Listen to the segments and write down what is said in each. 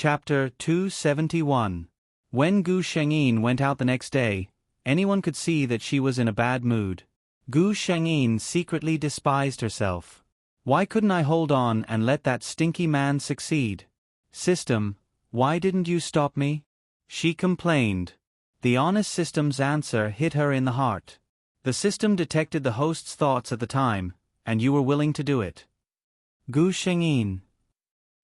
Chapter 271. When Gu Shengyin went out the next day, anyone could see that she was in a bad mood. Gu Shengyin secretly despised herself. Why couldn't I hold on and let that stinky man succeed? System, why didn't you stop me? She complained. The honest system's answer hit her in the heart. The system detected the host's thoughts at the time, and you were willing to do it. Gu Shengyin.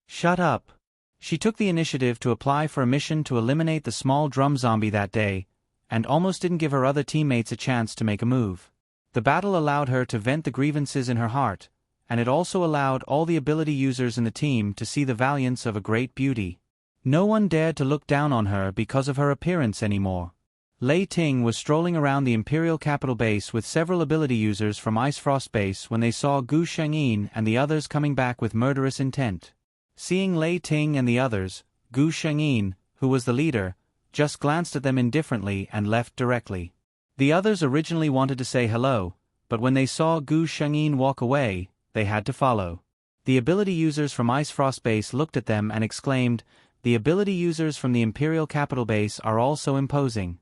Shut up. She took the initiative to apply for a mission to eliminate the small drum zombie that day, and almost didn't give her other teammates a chance to make a move. The battle allowed her to vent the grievances in her heart, and it also allowed all the ability users in the team to see the valiance of a great beauty. No one dared to look down on her because of her appearance anymore. Lei Ting was strolling around the Imperial Capital Base with several ability users from Ice Frost Base when they saw Gu Shengyin and the others coming back with murderous intent. Seeing Lei Ting and the others, Gu Shengyin, who was the leader, just glanced at them indifferently and left directly. The others originally wanted to say hello, but when they saw Gu Shengyin walk away, they had to follow. The ability users from Ice Frost Base looked at them and exclaimed, "The ability users from the Imperial Capital Base are also imposing."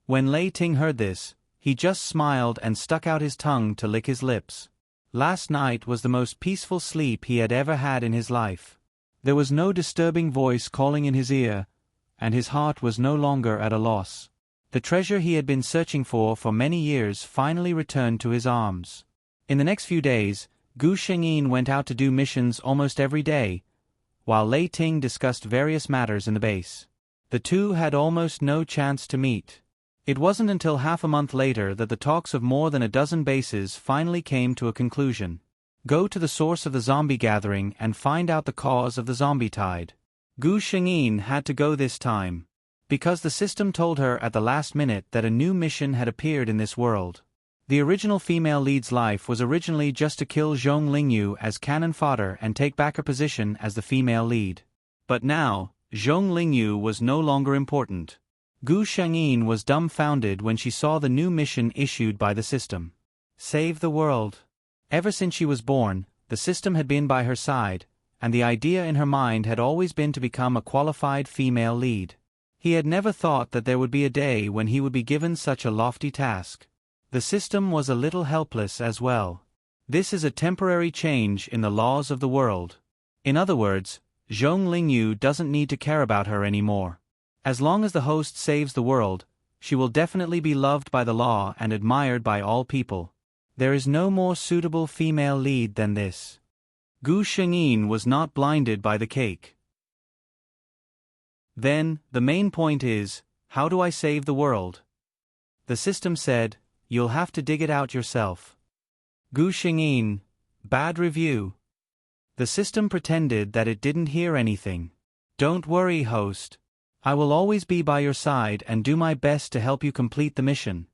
When Lei Ting heard this, he just smiled and stuck out his tongue to lick his lips. Last night was the most peaceful sleep he had ever had in his life. There was no disturbing voice calling in his ear, and his heart was no longer at a loss. The treasure he had been searching for many years finally returned to his arms. In the next few days, Gu Shengyin went out to do missions almost every day, while Lei Ting discussed various matters in the base. The two had almost no chance to meet. It wasn't until half a month later that the talks of more than a dozen bases finally came to a conclusion. Go to the source of the zombie gathering and find out the cause of the zombie tide. Gu Shengyin had to go this time, because the system told her at the last minute that a new mission had appeared in this world. The original female lead's life was originally just to kill Zhong Lingyu as cannon fodder and take back her position as the female lead. But now, Zhong Lingyu was no longer important. Gu Shengyin was dumbfounded when she saw the new mission issued by the system. Save the world. Ever since she was born, the system had been by her side, and the idea in her mind had always been to become a qualified female lead. He had never thought that there would be a day when he would be given such a lofty task. The system was a little helpless as well. This is a temporary change in the laws of the world. In other words, Zhong Lingyu doesn't need to care about her anymore. As long as the host saves the world, she will definitely be loved by the law and admired by all people. There is no more suitable female lead than this. Gu Shengyin was not blinded by the cake. Then, the main point is, how do I save the world? The system said, you'll have to dig it out yourself. Gu Shengyin, bad review. The system pretended that it didn't hear anything. Don't worry, host. I will always be by your side and do my best to help you complete the mission.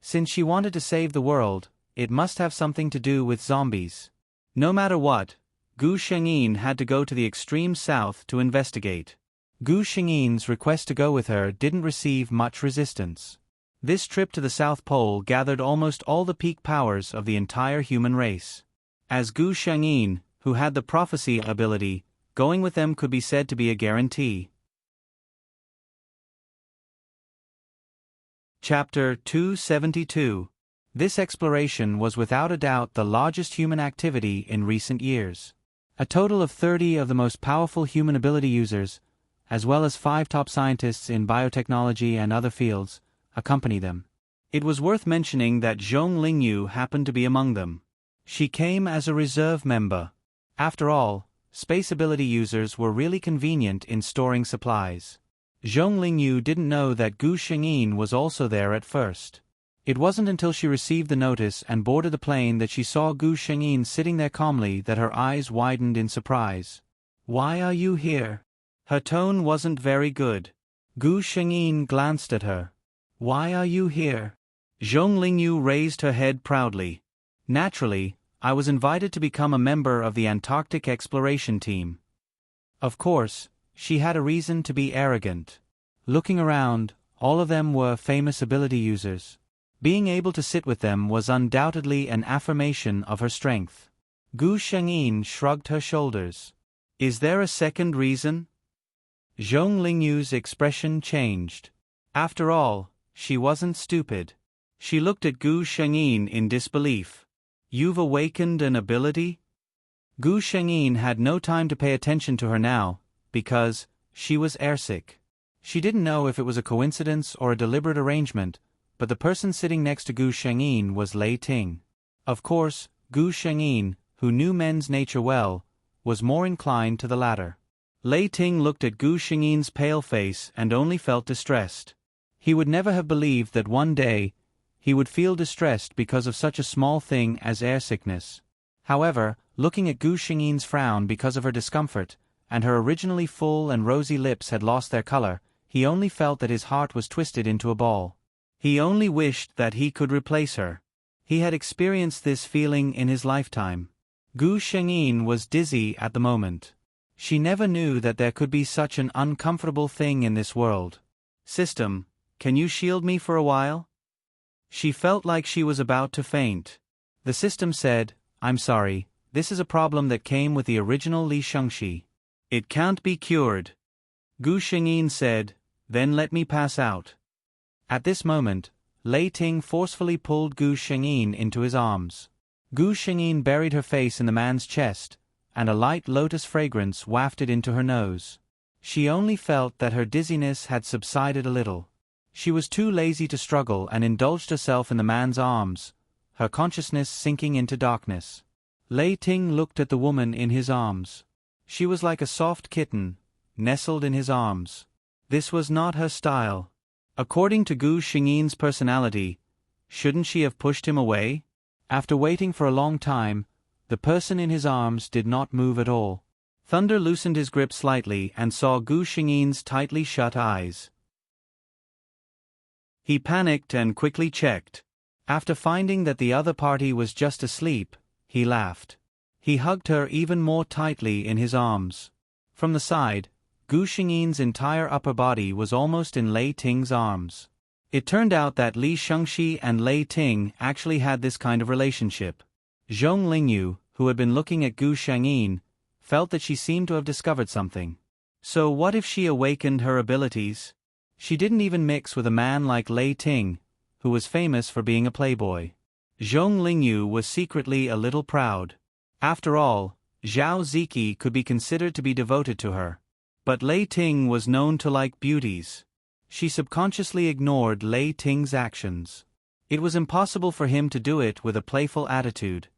Since she wanted to save the world, it must have something to do with zombies. No matter what, Gu Shengyin had to go to the extreme south to investigate. Gu Shengyin's request to go with her didn't receive much resistance. This trip to the South Pole gathered almost all the peak powers of the entire human race. As Gu Shengyin, who had the prophecy ability, going with them could be said to be a guarantee. Chapter 272. This exploration was without a doubt the largest human activity in recent years. A total of 30 of the most powerful human ability users, as well as 5 top scientists in biotechnology and other fields, accompany them. It was worth mentioning that Zhong Lingyu happened to be among them. She came as a reserve member. After all, space ability users were really convenient in storing supplies. Zhong Lingyu didn't know that Gu Shengyin was also there at first. It wasn't until she received the notice and boarded the plane that she saw Gu Shengyin sitting there calmly that her eyes widened in surprise. Why are you here? Her tone wasn't very good. Gu Shengyin glanced at her. Why are you here? Zhong Lingyu raised her head proudly. Naturally, I was invited to become a member of the Antarctic exploration team. Of course, she had a reason to be arrogant. Looking around, all of them were famous ability users. Being able to sit with them was undoubtedly an affirmation of her strength. Gu Shengyin shrugged her shoulders. Is there a second reason? Zhong Lingyu's expression changed. After all, she wasn't stupid. She looked at Gu Shengyin in disbelief. "You've awakened an ability?" Gu Shengyin had no time to pay attention to her now, because she was airsick. She didn't know if it was a coincidence or a deliberate arrangement, but the person sitting next to Gu Shengyin was Lei Ting. Of course, Gu Shengyin, who knew men's nature well, was more inclined to the latter. Lei Ting looked at Gu Shengyin's pale face and only felt distressed. He would never have believed that one day he would feel distressed because of such a small thing as airsickness. However, looking at Gu Shengyin's frown because of her discomfort, and her originally full and rosy lips had lost their color, he only felt that his heart was twisted into a ball. He only wished that he could replace her. He had experienced this feeling in his lifetime. Gu Shengyin was dizzy at the moment. She never knew that there could be such an uncomfortable thing in this world. "System, can you shield me for a while?" She felt like she was about to faint. The system said, "I'm sorry, this is a problem that came with the original Li Shengxi. It can't be cured." Gu Shengyin said, "Then let me pass out." At this moment, Lei Ting forcefully pulled Gu Shengyin into his arms. Gu Shengyin buried her face in the man's chest, and a light lotus fragrance wafted into her nose. She only felt that her dizziness had subsided a little. She was too lazy to struggle and indulged herself in the man's arms, her consciousness sinking into darkness. Lei Ting looked at the woman in his arms. She was like a soft kitten, nestled in his arms. This was not her style. According to Gu Shengyin's personality, shouldn't she have pushed him away? After waiting for a long time, the person in his arms did not move at all. Thunder loosened his grip slightly and saw Gu Shengyin's tightly shut eyes. He panicked and quickly checked. After finding that the other party was just asleep, he laughed. He hugged her even more tightly in his arms. From the side, Gu Shengyin's entire upper body was almost in Lei Ting's arms. It turned out that Li Shengxi and Lei Ting actually had this kind of relationship. Zhong Lingyu, who had been looking at Gu Shengyin, felt that she seemed to have discovered something. So what if she awakened her abilities? She didn't even mix with a man like Lei Ting, who was famous for being a playboy. Zhong Lingyu was secretly a little proud. After all, Zhao Ziki could be considered to be devoted to her. But Lei Ting was known to like beauties. She subconsciously ignored Lei Ting's actions. It was impossible for him to do it with a playful attitude.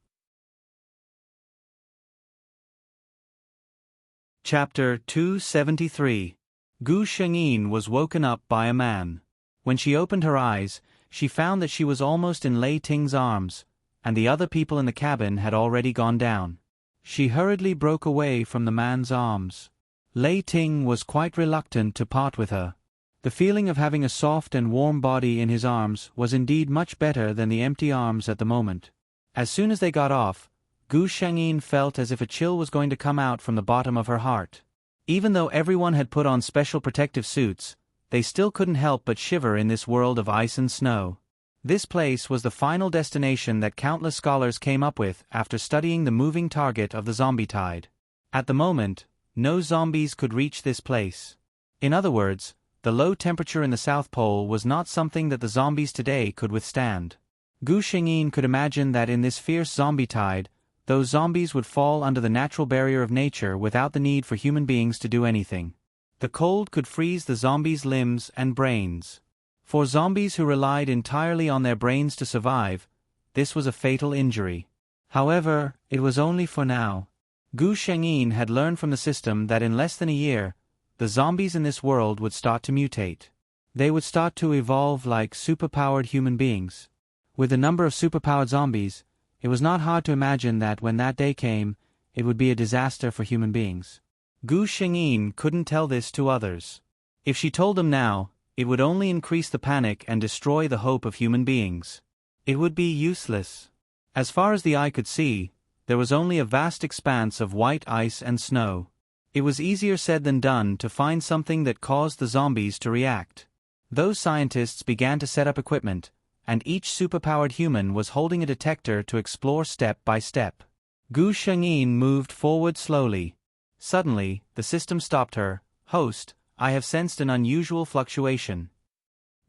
Chapter 273. Gu Shengyin was woken up by a man. When she opened her eyes, she found that she was almost in Lei Ting's arms, and the other people in the cabin had already gone down. She hurriedly broke away from the man's arms. Lei Ting was quite reluctant to part with her. The feeling of having a soft and warm body in his arms was indeed much better than the empty arms at the moment. As soon as they got off, Gu Shengyin felt as if a chill was going to come out from the bottom of her heart. Even though everyone had put on special protective suits, they still couldn't help but shiver in this world of ice and snow. This place was the final destination that countless scholars came up with after studying the moving target of the zombie tide. At the moment, no zombies could reach this place. In other words, the low temperature in the South Pole was not something that the zombies today could withstand. Gu Shengyin could imagine that in this fierce zombie tide, those zombies would fall under the natural barrier of nature without the need for human beings to do anything. The cold could freeze the zombies' limbs and brains. For zombies who relied entirely on their brains to survive, this was a fatal injury. However, it was only for now. Gu Shengyin had learned from the system that in less than a year, the zombies in this world would start to mutate. They would start to evolve like superpowered human beings. With the number of superpowered zombies, it was not hard to imagine that when that day came, it would be a disaster for human beings. Gu Shengyin couldn't tell this to others. If she told them now, it would only increase the panic and destroy the hope of human beings. It would be useless. As far as the eye could see, there was only a vast expanse of white ice and snow. It was easier said than done to find something that caused the zombies to react. Those scientists began to set up equipment, and each superpowered human was holding a detector to explore step by step. Gu Shengyin moved forward slowly. Suddenly, the system stopped her. "Host, I have sensed an unusual fluctuation.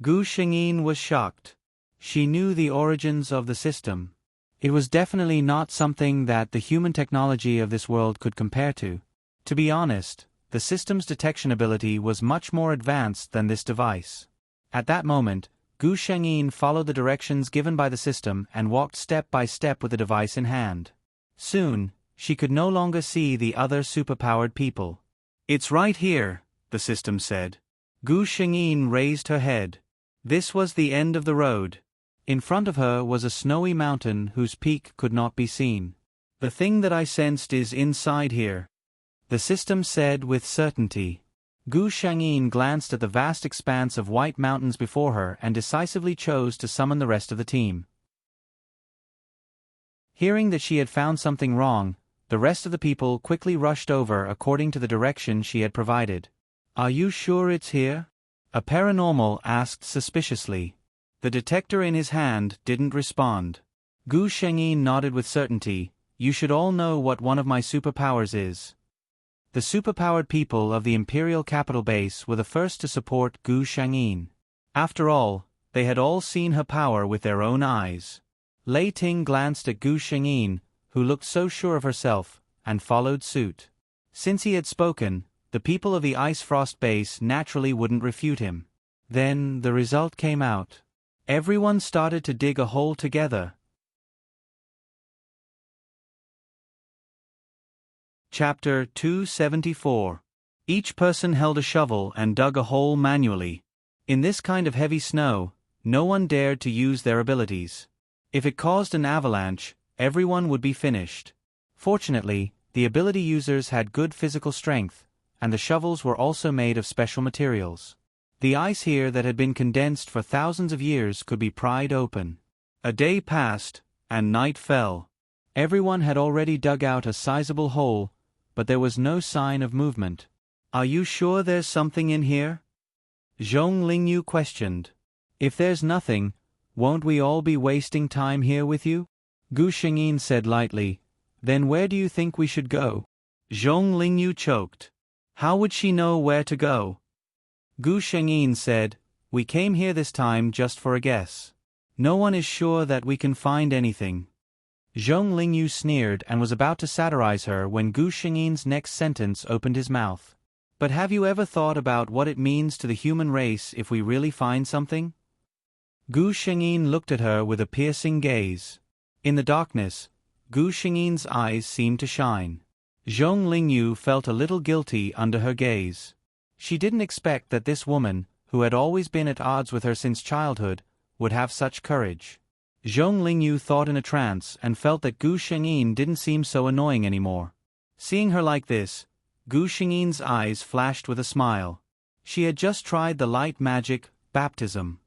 Gu Shengyin was shocked. She knew the origins of the system. It was definitely not something that the human technology of this world could compare to. To be honest, the system's detection ability was much more advanced than this device. At that moment, Gu Shengyin followed the directions given by the system and walked step by step with the device in hand. Soon, she could no longer see the other superpowered people. "It's right here," the system said. Gu Shengyin raised her head. This was the end of the road. In front of her was a snowy mountain whose peak could not be seen. "The thing that I sensed is inside here," the system said with certainty. Gu Shengyin glanced at the vast expanse of white mountains before her and decisively chose to summon the rest of the team. Hearing that she had found something wrong, the rest of the people quickly rushed over according to the direction she had provided. "Are you sure it's here?" a paranormal asked suspiciously. The detector in his hand didn't respond. Gu Shengyin nodded with certainty. "You should all know what one of my superpowers is." The superpowered people of the Imperial Capital Base were the first to support Gu Shengyin. After all, they had all seen her power with their own eyes. Lei Ting glanced at Gu Shengyin, who looked so sure of herself, and followed suit. Since he had spoken, the people of the Ice Frost Base naturally wouldn't refute him. Then the result came out. Everyone started to dig a hole together. Chapter 274. Each person held a shovel and dug a hole manually. In this kind of heavy snow, no one dared to use their abilities. If it caused an avalanche, everyone would be finished. Fortunately, the ability users had good physical strength, and the shovels were also made of special materials. The ice here that had been condensed for thousands of years could be pried open. A day passed, and night fell. Everyone had already dug out a sizable hole, but there was no sign of movement. "Are you sure there's something in here?" Zhong Lingyu questioned. "If there's nothing, won't we all be wasting time here with you?" Gu Shengyin said lightly. "Then where do you think we should go?" Zhong Lingyu choked. How would she know where to go? Gu Shengyin said, "We came here this time just for a guess. No one is sure that we can find anything." Zhong Lingyu sneered and was about to satirize her when Gu Shengyin's next sentence opened his mouth. "But have you ever thought about what it means to the human race if we really find something?" Gu Shengyin looked at her with a piercing gaze. In the darkness, Gu Shengyin's eyes seemed to shine. Zhong Lingyu felt a little guilty under her gaze. She didn't expect that this woman, who had always been at odds with her since childhood, would have such courage. Zhong Lingyu thought in a trance and felt that Gu Shengyin didn't seem so annoying anymore. Seeing her like this, Gu Shengyin's eyes flashed with a smile. She had just tried the light magic, baptism.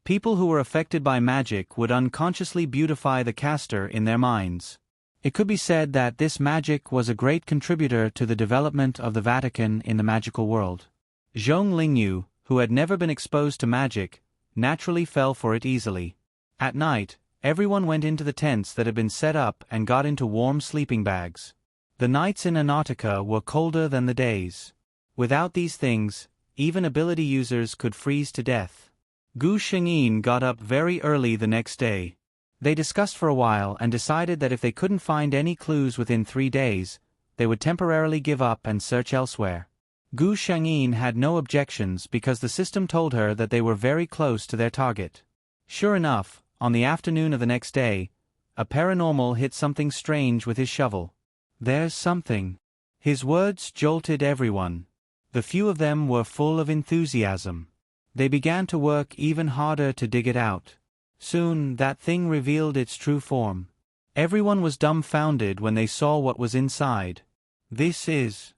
People who were affected by magic would unconsciously beautify the caster in their minds. It could be said that this magic was a great contributor to the development of the Vatican in the magical world. Zhong Lingyu, who had never been exposed to magic, naturally fell for it easily. At night, everyone went into the tents that had been set up and got into warm sleeping bags. The nights in Antarctica were colder than the days. Without these things, even ability users could freeze to death. Gu Shengyin got up very early the next day. They discussed for a while and decided that if they couldn't find any clues within 3 days, they would temporarily give up and search elsewhere. Gu Shengyin had no objections because the system told her that they were very close to their target. Sure enough, on the afternoon of the next day, a paranormal hit something strange with his shovel. "There's something." His words jolted everyone. The few of them were full of enthusiasm. They began to work even harder to dig it out. Soon, that thing revealed its true form. Everyone was dumbfounded when they saw what was inside. This is...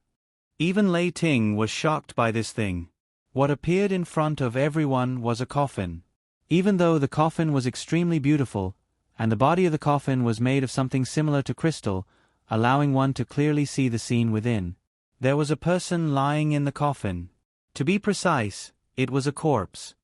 Even Lei Ting was shocked by this thing. What appeared in front of everyone was a coffin. Even though the coffin was extremely beautiful, and the body of the coffin was made of something similar to crystal, allowing one to clearly see the scene within, there was a person lying in the coffin. To be precise, it was a corpse.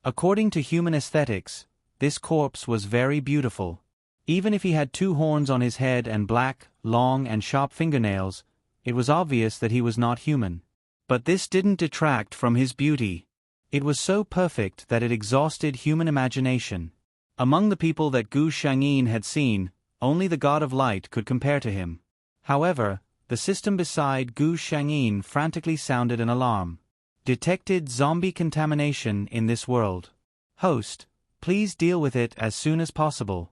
According to human aesthetics, this corpse was very beautiful. Even if he had 2 horns on his head and black, long and sharp fingernails, it was obvious that he was not human. But this didn't detract from his beauty. It was so perfect that it exhausted human imagination. Among the people that Gu Shangyin had seen, only the god of light could compare to him. However, the system beside Gu Shangyin frantically sounded an alarm. Detected zombie contamination in this world. Host, please deal with it as soon as possible.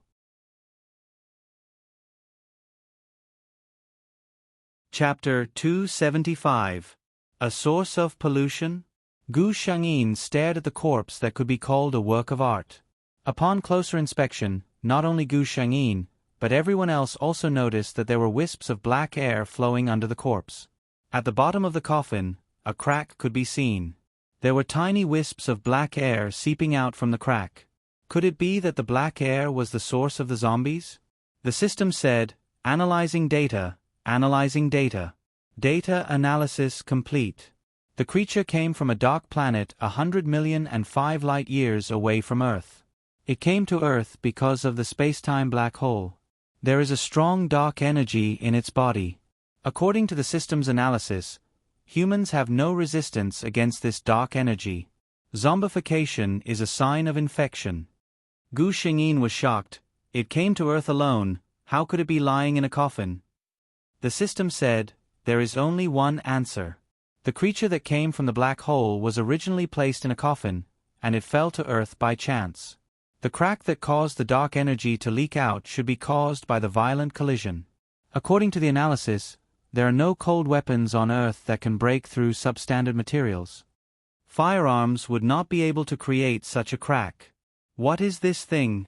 Chapter 275. A source of pollution? Gu Shangyin stared at the corpse that could be called a work of art. Upon closer inspection, not only Gu Shangyin, but everyone else also noticed that there were wisps of black air flowing under the corpse. At the bottom of the coffin, a crack could be seen. There were tiny wisps of black air seeping out from the crack. Could it be that the black air was the source of the zombies? The system said, analyzing data, analyzing data. Data analysis complete. The creature came from a dark planet 100,000,005 light-years away from Earth. It came to Earth because of the space-time black hole. There is a strong dark energy in its body. According to the system's analysis, humans have no resistance against this dark energy. Zombification is a sign of infection. Gu Shangyin was shocked. It came to Earth alone, how could it be lying in a coffin? The system said, there is only one answer. The creature that came from the black hole was originally placed in a coffin, and it fell to Earth by chance. The crack that caused the dark energy to leak out should be caused by the violent collision. According to the analysis, there are no cold weapons on Earth that can break through substandard materials. Firearms would not be able to create such a crack. What is this thing?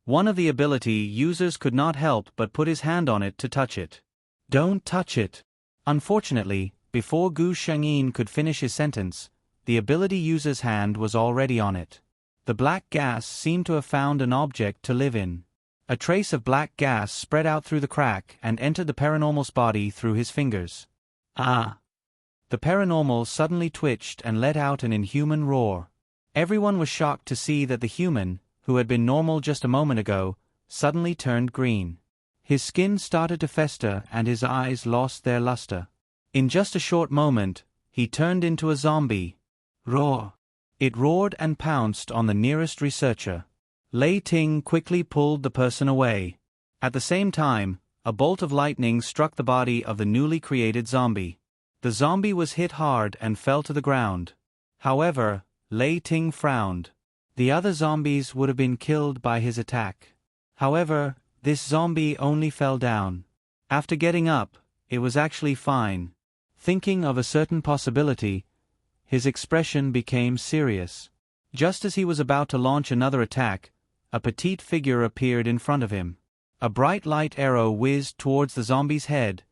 One of the ability users could not help but put his hand on it to touch it. Don't touch it. Unfortunately, before Gu Shangyin could finish his sentence, the ability user's hand was already on it. The black gas seemed to have found an object to live in. A trace of black gas spread out through the crack and entered the paranormal's body through his fingers. Ah! The paranormal suddenly twitched and let out an inhuman roar. Everyone was shocked to see that the human, who had been normal just a moment ago, suddenly turned green. His skin started to fester and his eyes lost their luster. In just a short moment, he turned into a zombie. Roar! It roared and pounced on the nearest researcher. Lei Ting quickly pulled the person away. At the same time, a bolt of lightning struck the body of the newly created zombie. The zombie was hit hard and fell to the ground. However, Lei Ting frowned. The other zombies would have been killed by his attack. However, this zombie only fell down. After getting up, it was actually fine. Thinking of a certain possibility, his expression became serious. Just as he was about to launch another attack, a petite figure appeared in front of him. A bright light arrow whizzed towards the zombie's head,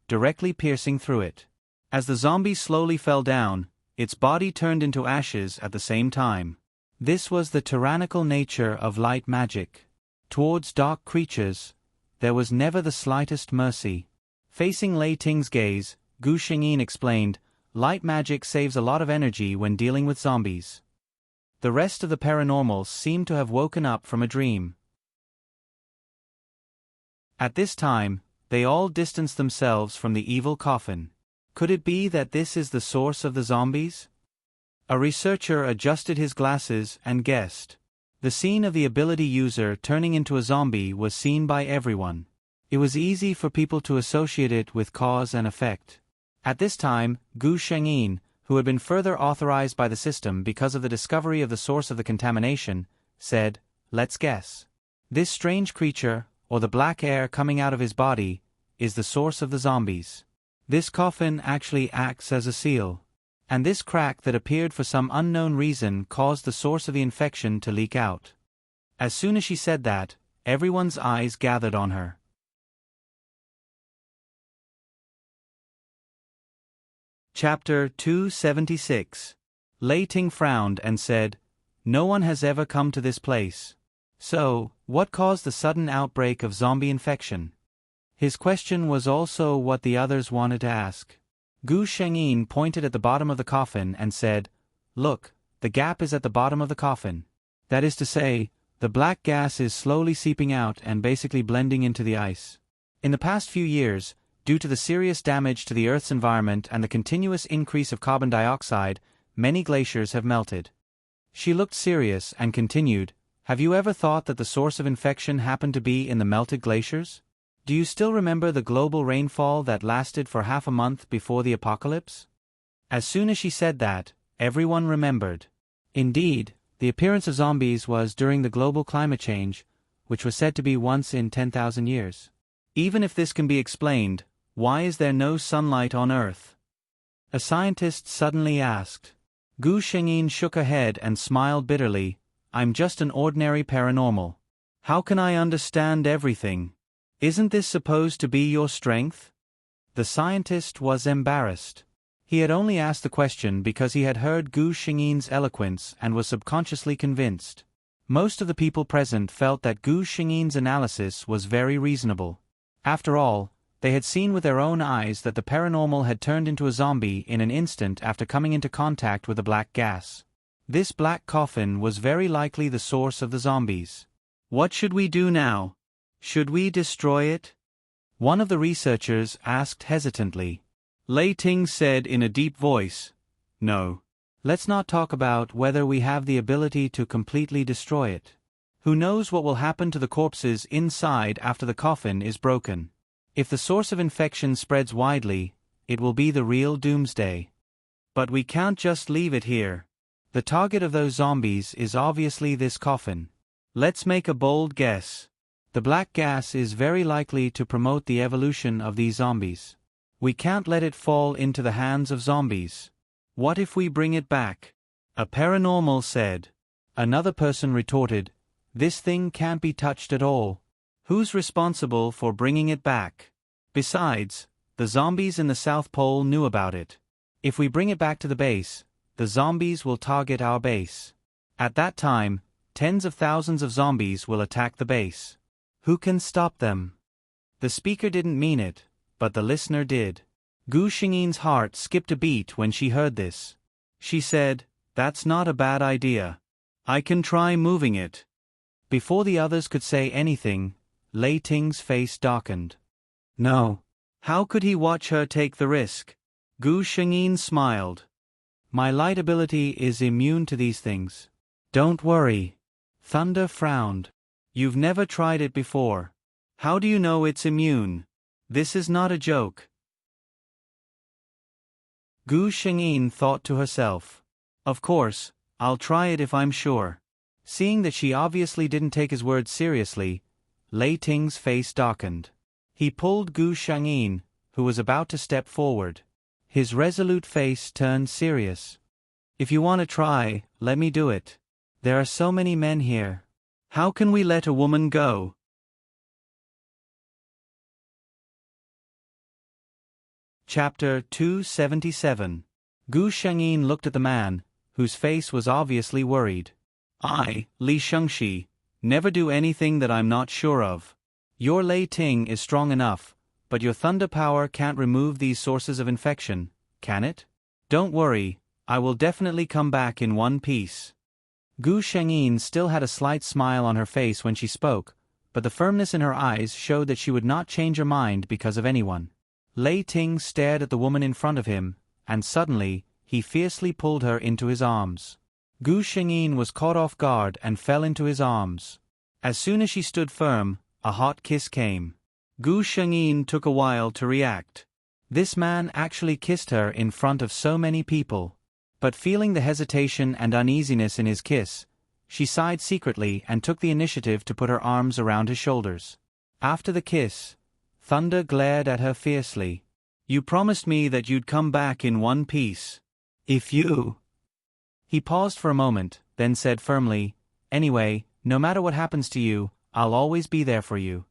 directly piercing through it. As the zombie slowly fell down, its body turned into ashes at the same time. This was the tyrannical nature of light magic. Towards dark creatures, there was never the slightest mercy. Facing Lei Ting's gaze, Gu Shangyin explained, light magic saves a lot of energy when dealing with zombies. The rest of the paranormals seemed to have woken up from a dream. At this time, they all distanced themselves from the evil coffin. Could it be that this is the source of the zombies? A researcher adjusted his glasses and guessed. The scene of the ability user turning into a zombie was seen by everyone. It was easy for people to associate it with cause and effect. At this time, Gu Shangyin, who had been further authorized by the system because of the discovery of the source of the contamination, said, let's guess. This strange creature, or the black air coming out of his body, is the source of the zombies. This coffin actually acts as a seal. And this crack that appeared for some unknown reason caused the source of the infection to leak out. As soon as she said that, everyone's eyes gathered on her. Chapter 276. Lei Ting frowned and said, no one has ever come to this place. So, what caused the sudden outbreak of zombie infection? His question was also what the others wanted to ask. Gu Shangyin pointed at the bottom of the coffin and said, look, the gap is at the bottom of the coffin. That is to say, the black gas is slowly seeping out and basically blending into the ice. In the past few years, Due to the serious damage to the Earth's environment and the continuous increase of carbon dioxide, many glaciers have melted. She looked serious and continued, "Have you ever thought that the source of infection happened to be in the melted glaciers? Do you still remember the global rainfall that lasted for half a month before the apocalypse?" As soon as she said that, everyone remembered. Indeed, the appearance of zombies was during the global climate change, which was said to be once in 10,000 years. Even if this can be explained, why is there no sunlight on Earth? A scientist suddenly asked. Gu Shengyin shook her head and smiled bitterly. "I'm just an ordinary paranormal. How can I understand everything? Isn't this supposed to be your strength?" The scientist was embarrassed. He had only asked the question because he had heard Gu Shengyin's eloquence and was subconsciously convinced. Most of the people present felt that Gu Shengyin's analysis was very reasonable. After all, they had seen with their own eyes that the paranormal had turned into a zombie in an instant after coming into contact with the black gas. This black coffin was very likely the source of the zombies. "What should we do now? Should we destroy it?" one of the researchers asked hesitantly. Lei Ting said in a deep voice, "No. Let's not talk about whether we have the ability to completely destroy it. Who knows what will happen to the corpses inside after the coffin is broken? If the source of infection spreads widely, it will be the real doomsday. But we can't just leave it here. The target of those zombies is obviously this coffin. Let's make a bold guess. The black gas is very likely to promote the evolution of these zombies. We can't let it fall into the hands of zombies. What if we bring it back?" a paranormal said. Another person retorted, "This thing can't be touched at all. Who's responsible for bringing it back? Besides, the zombies in the South Pole knew about it. If we bring it back to the base, the zombies will target our base. At that time, tens of thousands of zombies will attack the base. Who can stop them?" The speaker didn't mean it, but the listener did. Gu Shengyin's heart skipped a beat when she heard this. She said, "That's not a bad idea. I can try moving it." Before the others could say anything, Lei Ting's face darkened. No. How could he watch her take the risk? Gu Shengyin smiled. "My light ability is immune to these things. Don't worry." Thunder frowned. "You've never tried it before. How do you know it's immune? This is not a joke." Gu Shengyin thought to herself. "Of course, I'll try it if I'm sure." Seeing that she obviously didn't take his words seriously, Lei Ting's face darkened. He pulled Gu Shengyin, who was about to step forward. His resolute face turned serious. "If you want to try, let me do it. There are so many men here. How can we let a woman go?" Chapter 277. Gu Shengyin looked at the man, whose face was obviously worried. "I, Li Shengxi, never do anything that I'm not sure of. Your Lei Ting is strong enough, but your thunder power can't remove these sources of infection, can it? Don't worry, I will definitely come back in one piece." Gu Shengyin still had a slight smile on her face when she spoke, but the firmness in her eyes showed that she would not change her mind because of anyone. Lei Ting stared at the woman in front of him, and suddenly, he fiercely pulled her into his arms. Gu Shengyin was caught off guard and fell into his arms. As soon as she stood firm, a hot kiss came. Gu Shengyin took a while to react. This man actually kissed her in front of so many people. But feeling the hesitation and uneasiness in his kiss, she sighed secretly and took the initiative to put her arms around his shoulders. After the kiss, Thunder glared at her fiercely. "You promised me that you'd come back in one piece. If you—" He paused for a moment, then said firmly, "Anyway, no matter what happens to you, I'll always be there for you."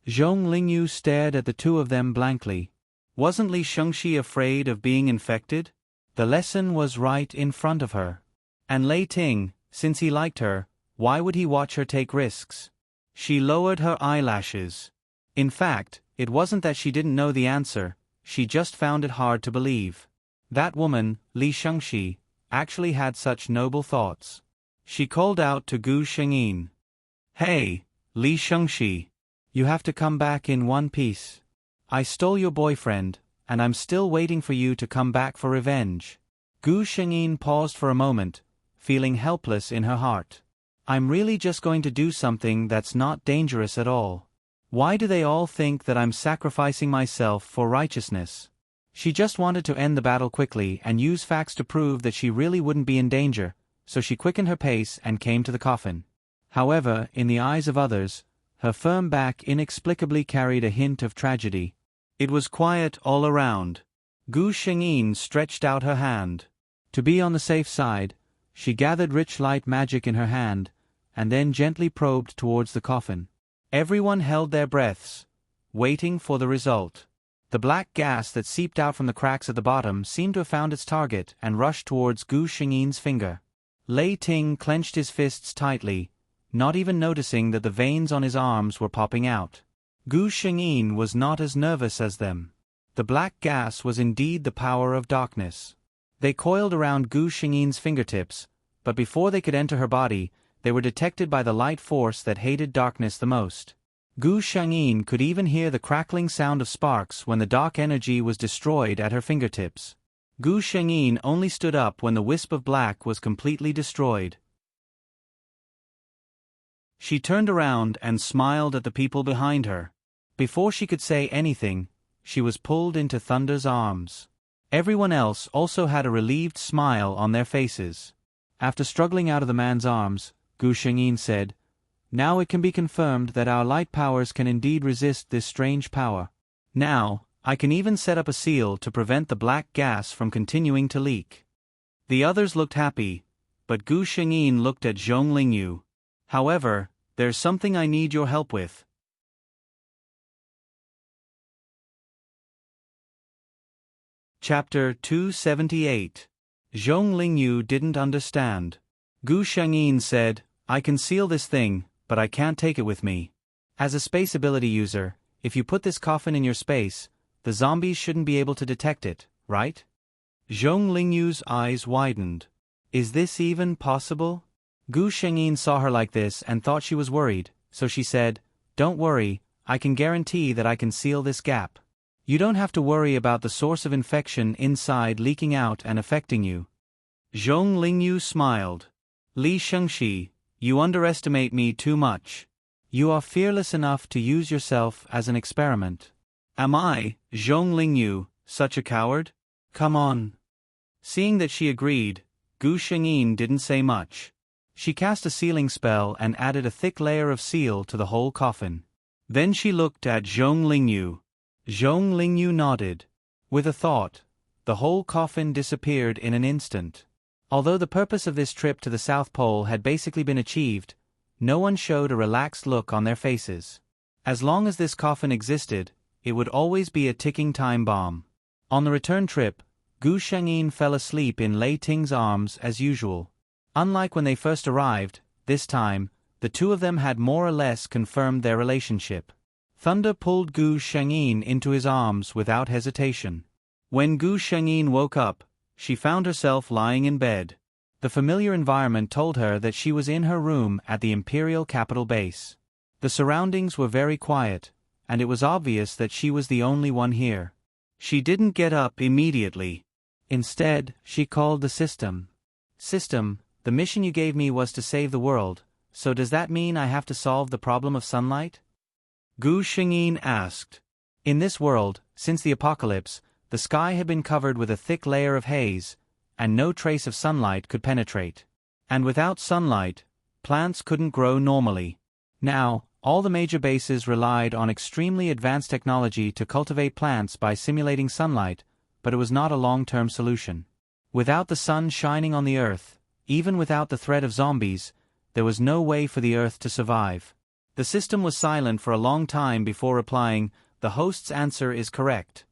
Zhong Lingyu stared at the two of them blankly. Wasn't Li Shengxi afraid of being infected? The lesson was right in front of her. And Lei Ting, since he liked her, why would he watch her take risks? She lowered her eyelashes. In fact, it wasn't that she didn't know the answer, she just found it hard to believe. That woman, Li Shengxi, actually had such noble thoughts. She called out to Gu Shengyin. "Hey, Li Shengxi, you have to come back in one piece. I stole your boyfriend, and I'm still waiting for you to come back for revenge. Gu Shengyin paused for a moment, feeling helpless in her heart. I'm really just going to do something that's not dangerous at all. Why do they all think that I'm sacrificing myself for righteousness? She just wanted to end the battle quickly and use facts to prove that she really wouldn't be in danger, so she quickened her pace and came to the coffin. However, in the eyes of others, her firm back inexplicably carried a hint of tragedy. It was quiet all around. Gu Shengyin stretched out her hand. To be on the safe side, she gathered rich light magic in her hand, and then gently probed towards the coffin. Everyone held their breaths, waiting for the result. The black gas that seeped out from the cracks at the bottom seemed to have found its target and rushed towards Gu Shengyin's finger. Lei Ting clenched his fists tightly, not even noticing that the veins on his arms were popping out. Gu Shengyin was not as nervous as them. The black gas was indeed the power of darkness. They coiled around Gu Shengyin's fingertips, but before they could enter her body, they were detected by the light force that hated darkness the most. Gu Shengyin could even hear the crackling sound of sparks when the dark energy was destroyed at her fingertips. Gu Shengyin only stood up when the wisp of black was completely destroyed. She turned around and smiled at the people behind her. Before she could say anything, she was pulled into Thunder's arms. Everyone else also had a relieved smile on their faces. After struggling out of the man's arms, Gu Shengyin said, "Now it can be confirmed that our light powers can indeed resist this strange power. Now, I can even set up a seal to prevent the black gas from continuing to leak." The others looked happy, but Gu Shengyin looked at Zhong Lingyu. "However, there's something I need your help with." Chapter 278. Zhong Lingyu didn't understand. Gu Shengyin said, "I can seal this thing, but I can't take it with me. As a space ability user, if you put this coffin in your space, the zombies shouldn't be able to detect it, right?" Zhong Lingyu's eyes widened. Is this even possible? Gu Shengyin saw her like this and thought she was worried, so she said, "Don't worry, I can guarantee that I can seal this gap. You don't have to worry about the source of infection inside leaking out and affecting you." Zhong Lingyu smiled. "Li Shengxi, you underestimate me too much. You are fearless enough to use yourself as an experiment. Am I, Zhong Lingyu, such a coward? Come on." Seeing that she agreed, Gu Shengyin didn't say much. She cast a sealing spell and added a thick layer of seal to the whole coffin. Then she looked at Zhong Lingyu. Zhong Lingyu nodded. With a thought, the whole coffin disappeared in an instant. Although the purpose of this trip to the South Pole had basically been achieved, no one showed a relaxed look on their faces. As long as this coffin existed, it would always be a ticking time bomb. On the return trip, Gu Shengyin fell asleep in Lei Ting's arms as usual. Unlike when they first arrived, this time, the two of them had more or less confirmed their relationship. Thunder pulled Gu Shengyin into his arms without hesitation. When Gu Shengyin woke up, she found herself lying in bed. The familiar environment told her that she was in her room at the Imperial Capital Base. The surroundings were very quiet, and it was obvious that she was the only one here. She didn't get up immediately. Instead, she called the system. "System, the mission you gave me was to save the world, so does that mean I have to solve the problem of sunlight?" Gu Shengyin asked. In this world, since the apocalypse, the sky had been covered with a thick layer of haze, and no trace of sunlight could penetrate. And without sunlight, plants couldn't grow normally. Now, all the major bases relied on extremely advanced technology to cultivate plants by simulating sunlight, but it was not a long-term solution. Without the sun shining on the Earth, even without the threat of zombies, there was no way for the Earth to survive. The system was silent for a long time before replying, "The host's answer is correct."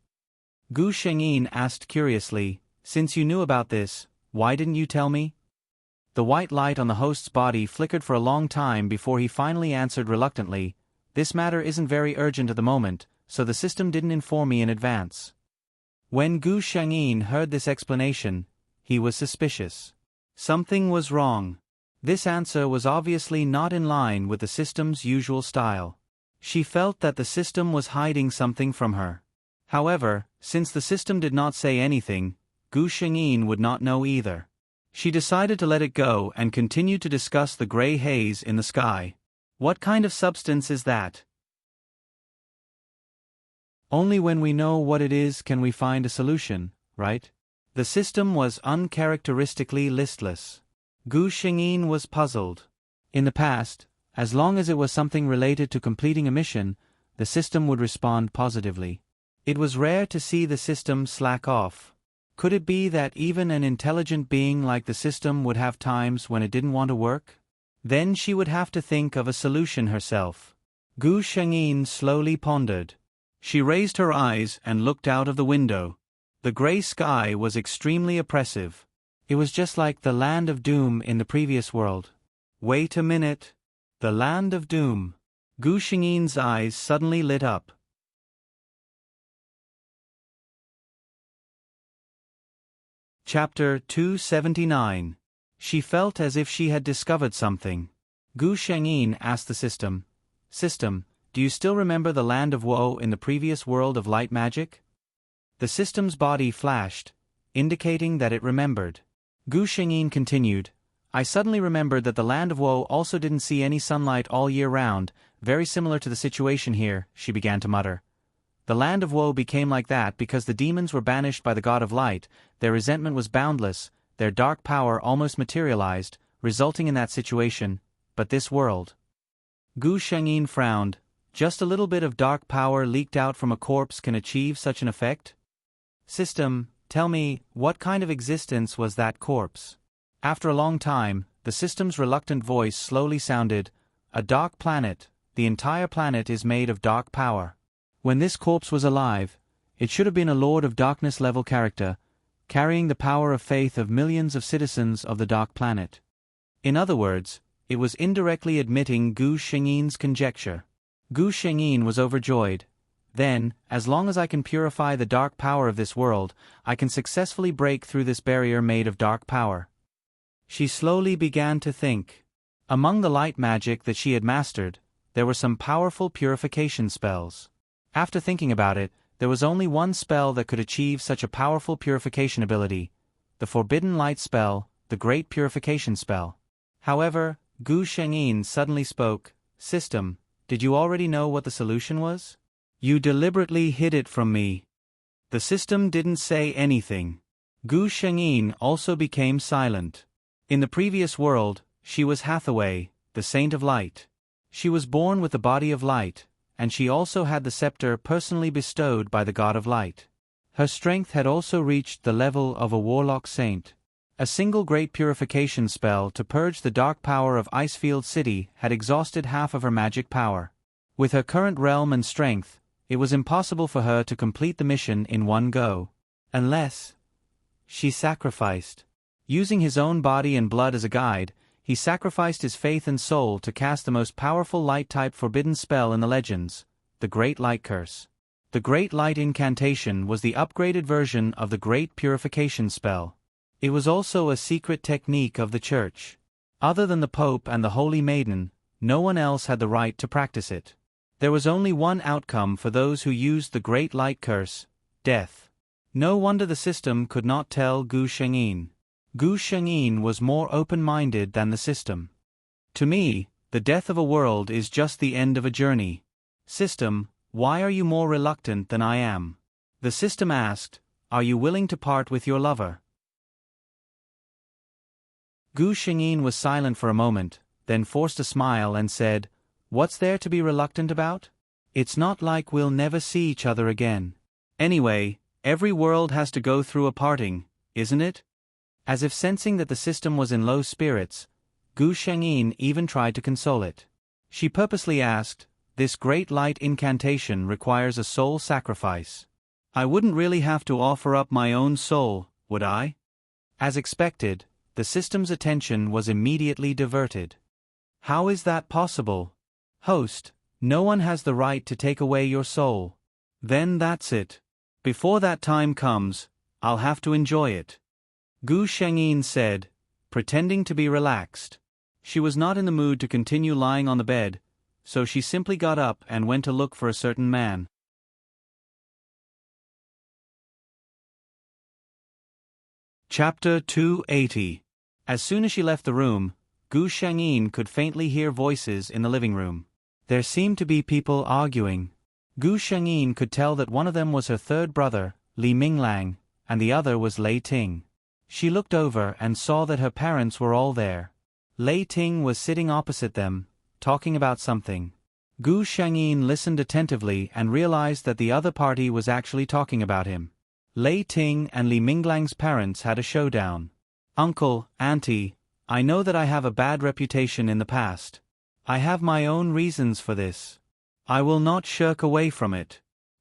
Gu Shengyin asked curiously, "Since you knew about this, why didn't you tell me?" The white light on the host's body flickered for a long time before he finally answered reluctantly, "This matter isn't very urgent at the moment, so the system didn't inform me in advance." When Gu Shengyin heard this explanation, he was suspicious. Something was wrong. This answer was obviously not in line with the system's usual style. She felt that the system was hiding something from her. However, since the system did not say anything, Gu Shengyin would not know either. She decided to let it go and continued to discuss the gray haze in the sky. What kind of substance is that? Only when we know what it is can we find a solution, right? The system was uncharacteristically listless. Gu Shengyin was puzzled. In the past, as long as it was something related to completing a mission, the system would respond positively. It was rare to see the system slack off. Could it be that even an intelligent being like the system would have times when it didn't want to work? Then she would have to think of a solution herself. Gu Shengyin slowly pondered. She raised her eyes and looked out of the window. The gray sky was extremely oppressive. It was just like the land of doom in the previous world. Wait a minute. The land of doom. Gu Shengyin's eyes suddenly lit up. Chapter 279. She felt as if she had discovered something. Gu Shengyin asked the system, "System, do you still remember the land of woe in the previous world of light magic?" The system's body flashed, indicating that it remembered. Gu Shengyin continued, "I suddenly remembered that the land of woe also didn't see any sunlight all year round, very similar to the situation here," she began to mutter. The land of woe became like that because the demons were banished by the god of light, their resentment was boundless, their dark power almost materialized, resulting in that situation, but this world. Gu Shengyin frowned. Just a little bit of dark power leaked out from a corpse can achieve such an effect? System, tell me, what kind of existence was that corpse? After a long time, the system's reluctant voice slowly sounded, "A dark planet, the entire planet is made of dark power. When this corpse was alive, it should have been a Lord of Darkness level character, carrying the power of faith of millions of citizens of the dark planet." In other words, it was indirectly admitting Gu Shengyin's conjecture. Gu Shengyin was overjoyed. Then, as long as I can purify the dark power of this world, I can successfully break through this barrier made of dark power. She slowly began to think. Among the light magic that she had mastered, there were some powerful purification spells. After thinking about it, there was only one spell that could achieve such a powerful purification ability: the Forbidden Light spell, the Great Purification spell. However, Gu Shengyin suddenly spoke, "System, did you already know what the solution was? You deliberately hid it from me." The system didn't say anything. Gu Shengyin also became silent. In the previous world, she was Hathaway, the Saint of Light. She was born with the body of light, and she also had the scepter personally bestowed by the God of Light. Her strength had also reached the level of a warlock saint. A single great purification spell to purge the dark power of Icefield City had exhausted half of her magic power. With her current realm and strength, it was impossible for her to complete the mission in one go. Unless she sacrificed. Using his own body and blood as a guide, he sacrificed his faith and soul to cast the most powerful light-type forbidden spell in the legends, the Great Light Curse. The Great Light Incantation was the upgraded version of the Great Purification spell. It was also a secret technique of the Church. Other than the Pope and the Holy Maiden, no one else had the right to practice it. There was only one outcome for those who used the Great Light Curse: death. No wonder the system could not tell Gu Shengyin. Gu Shengyin was more open-minded than the system. "To me, the death of a world is just the end of a journey. System, why are you more reluctant than I am?" The system asked, "Are you willing to part with your lover?" Gu Shengyin was silent for a moment, then forced a smile and said, "What's there to be reluctant about? It's not like we'll never see each other again. Anyway, every world has to go through a parting, isn't it?" As if sensing that the system was in low spirits, Gu Shengyin even tried to console it. She purposely asked, "This Great Light Incantation requires a soul sacrifice. I wouldn't really have to offer up my own soul, would I?" As expected, the system's attention was immediately diverted. "How is that possible? Host, no one has the right to take away your soul." "Then that's it. Before that time comes, I'll have to enjoy it," Gu Shengyin said, pretending to be relaxed. She was not in the mood to continue lying on the bed, so she simply got up and went to look for a certain man. Chapter 280. As soon as she left the room, Gu Shengyin could faintly hear voices in the living room. There seemed to be people arguing. Gu Shengyin could tell that one of them was her third brother, Li Minglang, and the other was Lei Ting. She looked over and saw that her parents were all there. Lei Ting was sitting opposite them, talking about something. Gu Shengyin listened attentively and realized that the other party was actually talking about him. Lei Ting and Li Minglang's parents had a showdown. "Uncle, Auntie, I know that I have a bad reputation in the past. I have my own reasons for this. I will not shirk away from it.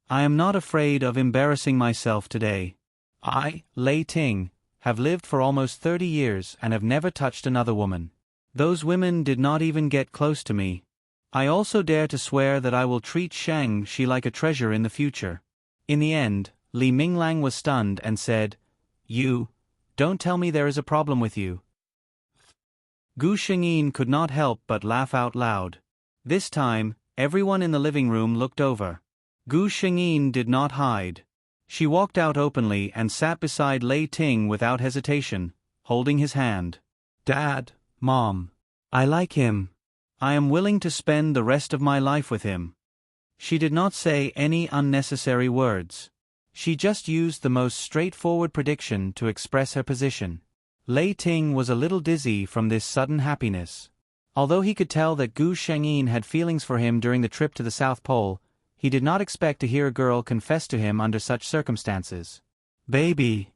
I am not afraid of embarrassing myself today. I, Lei Ting, have lived for almost 30 years and have never touched another woman. Those women did not even get close to me. I also dare to swear that I will treat Shang Shi like a treasure in the future." In the end, Li Minglang was stunned and said, "You, don't tell me there is a problem with you." Gu Shengyin could not help but laugh out loud. This time, everyone in the living room looked over. Gu Shengyin did not hide. She walked out openly and sat beside Lei Ting without hesitation, holding his hand. "Dad, Mom, I like him. I am willing to spend the rest of my life with him." She did not say any unnecessary words. She just used the most straightforward prediction to express her position. Lei Ting was a little dizzy from this sudden happiness. Although he could tell that Gu Shengyin had feelings for him during the trip to the South Pole, he did not expect to hear a girl confess to him under such circumstances. "Baby."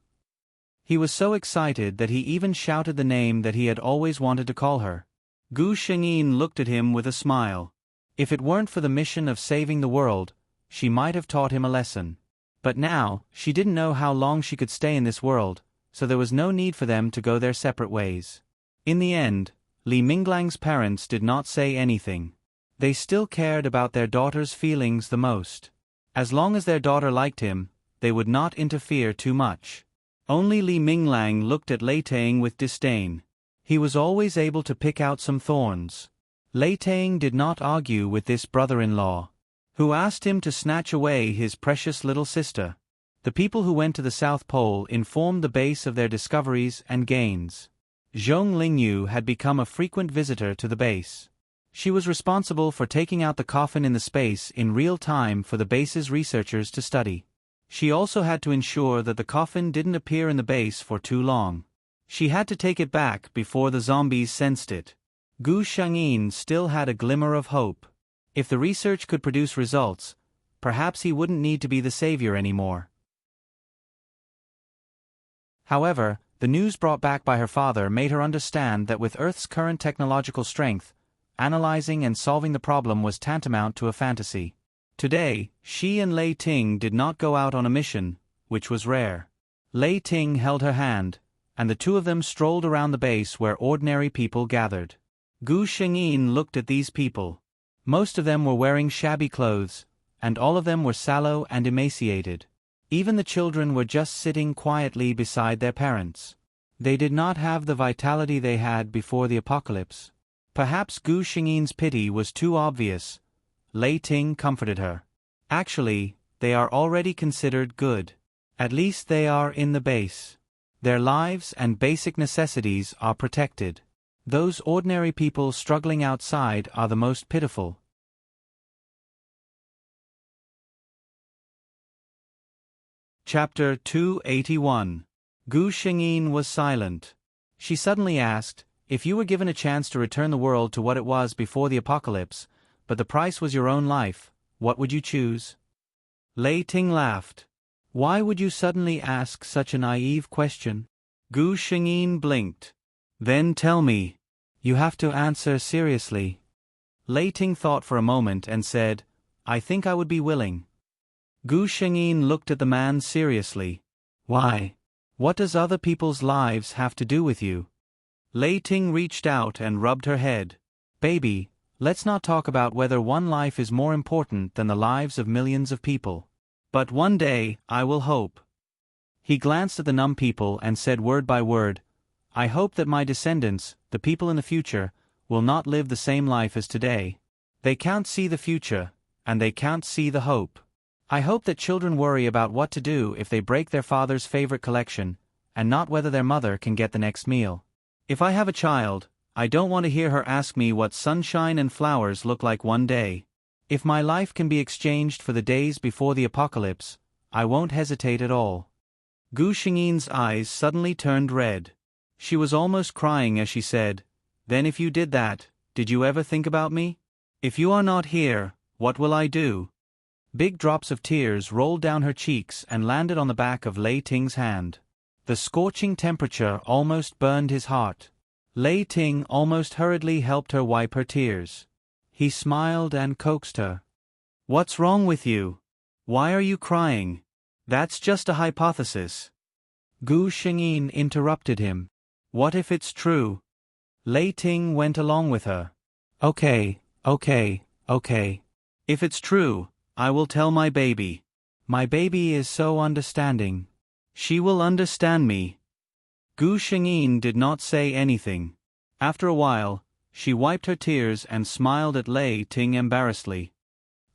He was so excited that he even shouted the name that he had always wanted to call her. Gu Shengyin looked at him with a smile. If it weren't for the mission of saving the world, she might have taught him a lesson. But now, she didn't know how long she could stay in this world, so there was no need for them to go their separate ways. In the end, Li Minglang's parents did not say anything. They still cared about their daughter's feelings the most. As long as their daughter liked him, they would not interfere too much. Only Li Minglang looked at Lei Ting with disdain. He was always able to pick out some thorns. Lei Ting did not argue with this brother-in-law, who asked him to snatch away his precious little sister. The people who went to the South Pole informed the base of their discoveries and gains. Zhong Lingyu had become a frequent visitor to the base. She was responsible for taking out the coffin in the space in real time for the base's researchers to study. She also had to ensure that the coffin didn't appear in the base for too long. She had to take it back before the zombies sensed it. Gu Shengyin still had a glimmer of hope. If the research could produce results, perhaps he wouldn't need to be the savior anymore. However, the news brought back by her father made her understand that with Earth's current technological strength, analyzing and solving the problem was tantamount to a fantasy. Today, she and Lei Ting did not go out on a mission, which was rare. Lei Ting held her hand, and the two of them strolled around the base where ordinary people gathered. Gu Shengyin looked at these people. Most of them were wearing shabby clothes, and all of them were sallow and emaciated. Even the children were just sitting quietly beside their parents. They did not have the vitality they had before the apocalypse. Perhaps Gu Shengyin's pity was too obvious. Lei Ting comforted her. Actually, they are already considered good. At least they are in the base. Their lives and basic necessities are protected. Those ordinary people struggling outside are the most pitiful. Chapter 281. Gu Shengyin was silent. She suddenly asked, "If you were given a chance to return the world to what it was before the apocalypse, but the price was your own life, what would you choose?" Lei Ting laughed. "Why would you suddenly ask such a naive question?" Gu Shengyin blinked. "Then tell me. You have to answer seriously." Lei Ting thought for a moment and said, "I think I would be willing." Gu Shengyin looked at the man seriously. "Why? What does other people's lives have to do with you?" Lei Ting reached out and rubbed her head. "Baby, let's not talk about whether one life is more important than the lives of millions of people. But one day, I will hope." He glanced at the numb people and said word by word, "I hope that my descendants, the people in the future, will not live the same life as today. They can't see the future, and they can't see the hope. I hope that children worry about what to do if they break their father's favorite collection, and not whether their mother can get the next meal. If I have a child, I don't want to hear her ask me what sunshine and flowers look like one day. If my life can be exchanged for the days before the apocalypse, I won't hesitate at all. Gu Shengyin's eyes suddenly turned red. She was almost crying as she said, "Then if you did that, did you ever think about me? If you are not here, what will I do?" Big drops of tears rolled down her cheeks and landed on the back of Lei Ting's hand. The scorching temperature almost burned his heart. Lei Ting almost hurriedly helped her wipe her tears. He smiled and coaxed her. "What's wrong with you? Why are you crying? That's just a hypothesis." Gu Shengyin interrupted him. "What if it's true?" Lei Ting went along with her. Okay. If it's true, I will tell my baby. My baby is so understanding. She will understand me." Gu Shengyin did not say anything. After a while, she wiped her tears and smiled at Lei Ting embarrassedly.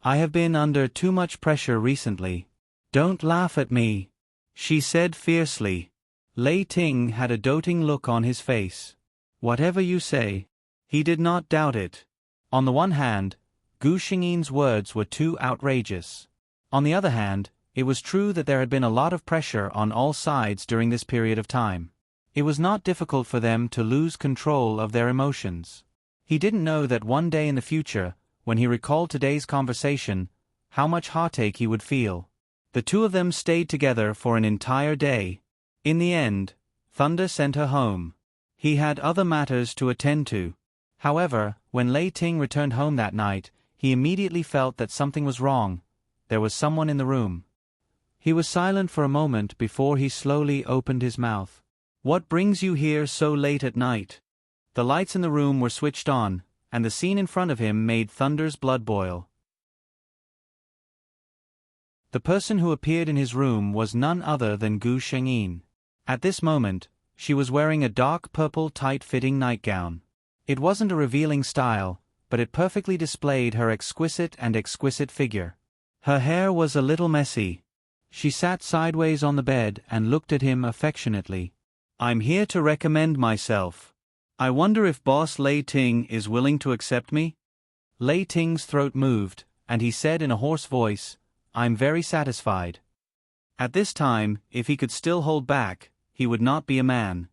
"I have been under too much pressure recently. Don't laugh at me," she said fiercely. Lei Ting had a doting look on his face. "Whatever you say." He did not doubt it. On the one hand, Gu Shengyin's words were too outrageous. On the other hand, it was true that there had been a lot of pressure on all sides during this period of time. It was not difficult for them to lose control of their emotions. He didn't know that one day in the future, when he recalled today's conversation, how much heartache he would feel. The two of them stayed together for an entire day. In the end, Thunder sent her home. He had other matters to attend to. However, when Lei Ting returned home that night, he immediately felt that something was wrong. There was someone in the room. He was silent for a moment before he slowly opened his mouth. "What brings you here so late at night?" The lights in the room were switched on, and the scene in front of him made Thunder's blood boil. The person who appeared in his room was none other than Gu Shengyin. At this moment, she was wearing a dark purple tight-fitting nightgown. It wasn't a revealing style, but it perfectly displayed her exquisite figure. Her hair was a little messy. She sat sideways on the bed and looked at him affectionately. "I'm here to recommend myself. I wonder if Boss Lei Ting is willing to accept me?" Lei Ting's throat moved, and he said in a hoarse voice, "I'm very satisfied." At this time, if he could still hold back, he would not be a man.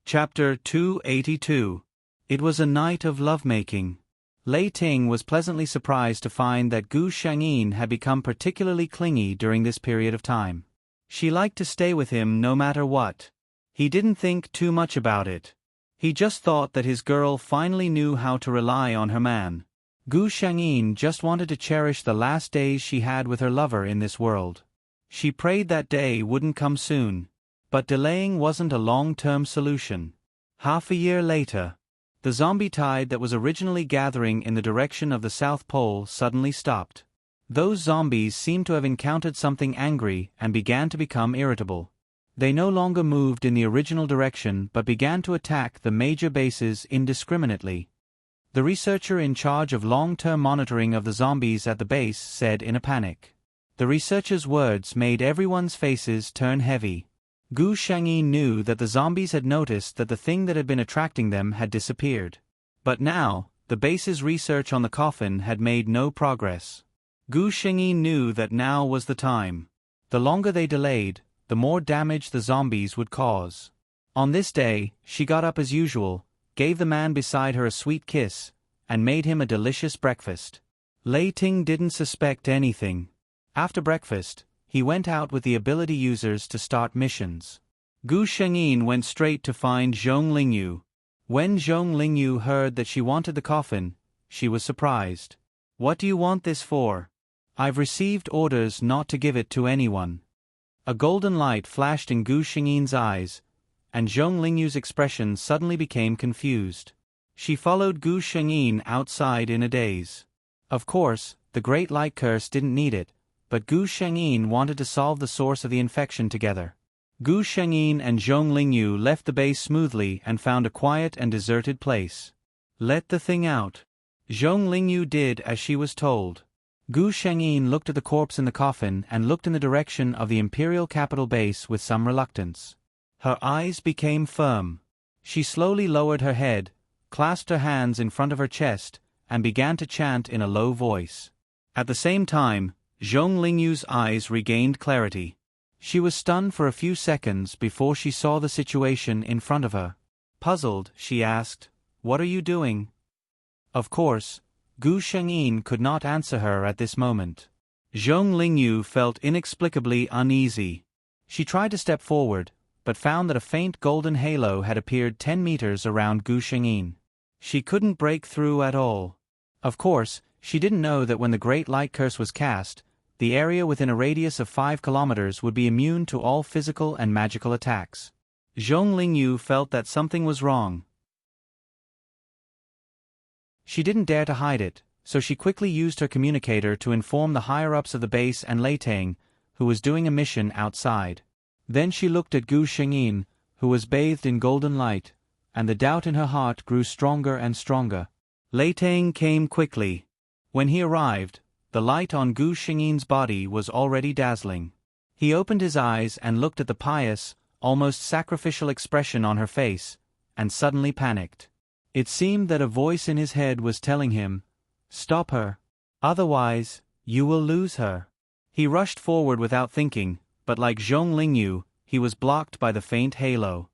Chapter 282. It was a night of lovemaking. Lei Ting was pleasantly surprised to find that Gu Shengyin had become particularly clingy during this period of time. She liked to stay with him no matter what. He didn't think too much about it. He just thought that his girl finally knew how to rely on her man. Gu Shengyin just wanted to cherish the last days she had with her lover in this world. She prayed that day wouldn't come soon. But delaying wasn't a long-term solution. Half a year later, the zombie tide that was originally gathering in the direction of the South Pole suddenly stopped. Those zombies seemed to have encountered something angry and began to become irritable. They no longer moved in the original direction but began to attack the major bases indiscriminately. The researcher in charge of long-term monitoring of the zombies at the base said in a panic. The researcher's words made everyone's faces turn heavy. Gu Shengyin knew that the zombies had noticed that the thing that had been attracting them had disappeared. But now, the base's research on the coffin had made no progress. Gu Shengyin knew that now was the time. The longer they delayed, the more damage the zombies would cause. On this day, she got up as usual, gave the man beside her a sweet kiss, and made him a delicious breakfast. Lei Ting didn't suspect anything. After breakfast, he went out with the ability users to start missions. Gu Shengyin went straight to find Zhong Lingyu. When Zhong Lingyu heard that she wanted the coffin, she was surprised. "What do you want this for?" "I've received orders not to give it to anyone." A golden light flashed in Gu Shengyin's eyes, and Zhong Lingyu's expression suddenly became confused. She followed Gu Shengyin outside in a daze. Of course, the Great Light Curse didn't need it, but Gu Shengyin wanted to solve the source of the infection together. Gu Shengyin and Zhong Lingyu left the base smoothly and found a quiet and deserted place. "Let the thing out." Zhong Lingyu did as she was told. Gu Shengyin looked at the corpse in the coffin and looked in the direction of the imperial capital base with some reluctance. Her eyes became firm. She slowly lowered her head, clasped her hands in front of her chest, and began to chant in a low voice. At the same time, Zhong Lingyu's eyes regained clarity. She was stunned for a few seconds before she saw the situation in front of her. Puzzled, she asked, "What are you doing?" Of course, Gu Shengyin could not answer her at this moment. Zhong Lingyu felt inexplicably uneasy. She tried to step forward, but found that a faint golden halo had appeared 10 meters around Gu Shengyin. She couldn't break through at all. Of course, she didn't know that when the Great Light Curse was cast, the area within a radius of 5 kilometers would be immune to all physical and magical attacks. Zhong Lingyu felt that something was wrong. She didn't dare to hide it, so she quickly used her communicator to inform the higher-ups of the base and Lei Tang, who was doing a mission outside. Then she looked at Gu Shengyin, who was bathed in golden light, and the doubt in her heart grew stronger and stronger. Lei Tang came quickly. When he arrived, the light on Gu Shengyin's body was already dazzling. He opened his eyes and looked at the pious, almost sacrificial expression on her face, and suddenly panicked. It seemed that a voice in his head was telling him, "Stop her. Otherwise, you will lose her." He rushed forward without thinking, but like Zhong Lingyu, he was blocked by the faint halo.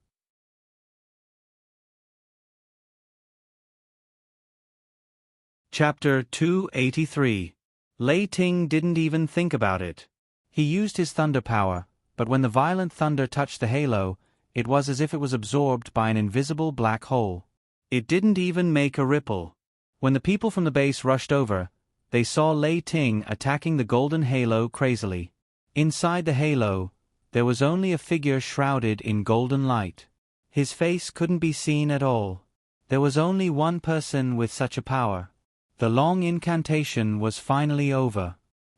Chapter 283. Lei Ting didn't even think about it. He used his thunder power, but when the violent thunder touched the halo, it was as if it was absorbed by an invisible black hole. It didn't even make a ripple. When the people from the base rushed over, they saw Lei Ting attacking the golden halo crazily. Inside the halo, there was only a figure shrouded in golden light. His face couldn't be seen at all. There was only one person with such a power. The long incantation was finally over.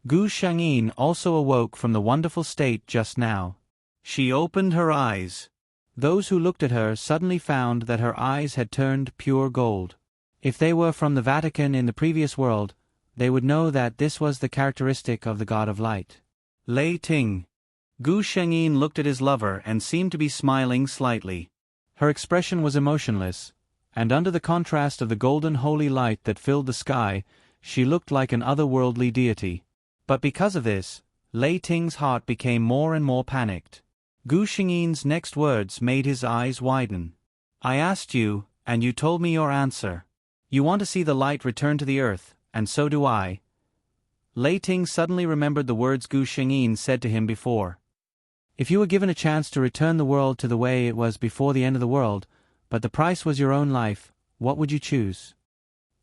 Gu Shengyin also awoke from the wonderful state just now. She opened her eyes. Those who looked at her suddenly found that her eyes had turned pure gold. If they were from the Vatican in the previous world, they would know that this was the characteristic of the God of Light. Lei Ting. Gu Shengyin looked at his lover and seemed to be smiling slightly. Her expression was emotionless, and under the contrast of the golden holy light that filled the sky, she looked like an otherworldly deity. But because of this, Lei Ting's heart became more and more panicked. Gu Shengyin's next words made his eyes widen. "I asked you, and you told me your answer. You want to see the light return to the earth, and so do I." Lei Ting suddenly remembered the words Gu Shengyin said to him before. "If you were given a chance to return the world to the way it was before the end of the world, but the price was your own life, what would you choose?"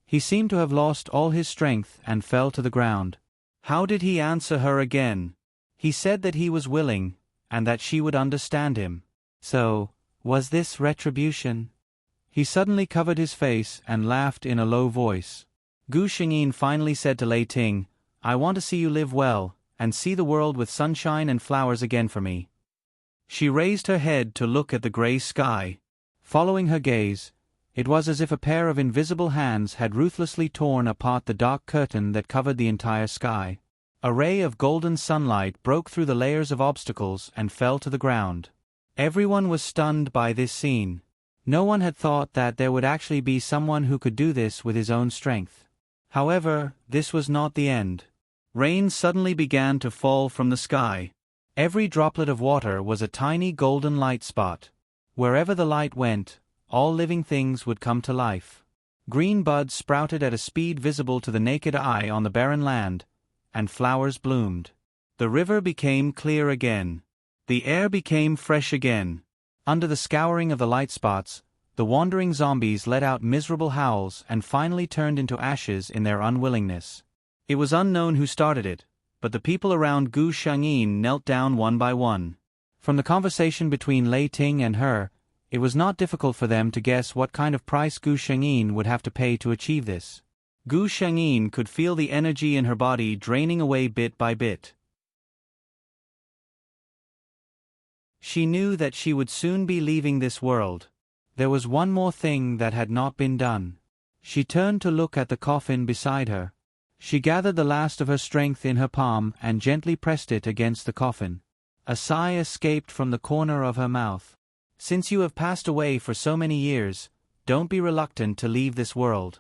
He seemed to have lost all his strength and fell to the ground. How did he answer her again? He said that he was willing, and that she would understand him. So, was this retribution? He suddenly covered his face and laughed in a low voice. Gu Shengyin finally said to Lei Ting, "I want to see you live well, and see the world with sunshine and flowers again for me." She raised her head to look at the gray sky. Following her gaze, it was as if a pair of invisible hands had ruthlessly torn apart the dark curtain that covered the entire sky. A ray of golden sunlight broke through the layers of obstacles and fell to the ground. Everyone was stunned by this scene. No one had thought that there would actually be someone who could do this with his own strength. However, this was not the end. Rain suddenly began to fall from the sky. Every droplet of water was a tiny golden light spot. Wherever the light went, all living things would come to life. Green buds sprouted at a speed visible to the naked eye on the barren land, and flowers bloomed. The river became clear again. The air became fresh again. Under the scouring of the light spots, the wandering zombies let out miserable howls and finally turned into ashes in their unwillingness. It was unknown who started it, but the people around Gu Shengyin knelt down one by one. From the conversation between Lei Ting and her, it was not difficult for them to guess what kind of price Gu Shengyin would have to pay to achieve this. Gu Shengyin could feel the energy in her body draining away bit by bit. She knew that she would soon be leaving this world. There was one more thing that had not been done. She turned to look at the coffin beside her. She gathered the last of her strength in her palm and gently pressed it against the coffin. A sigh escaped from the corner of her mouth. Since you have passed away for so many years, don't be reluctant to leave this world.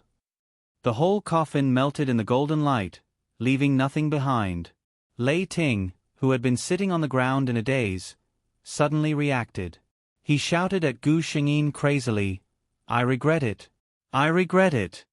The whole coffin melted in the golden light, leaving nothing behind. Lei Ting, who had been sitting on the ground in a daze, suddenly reacted. He shouted at Gu Shengyin crazily, "I regret it. I regret it."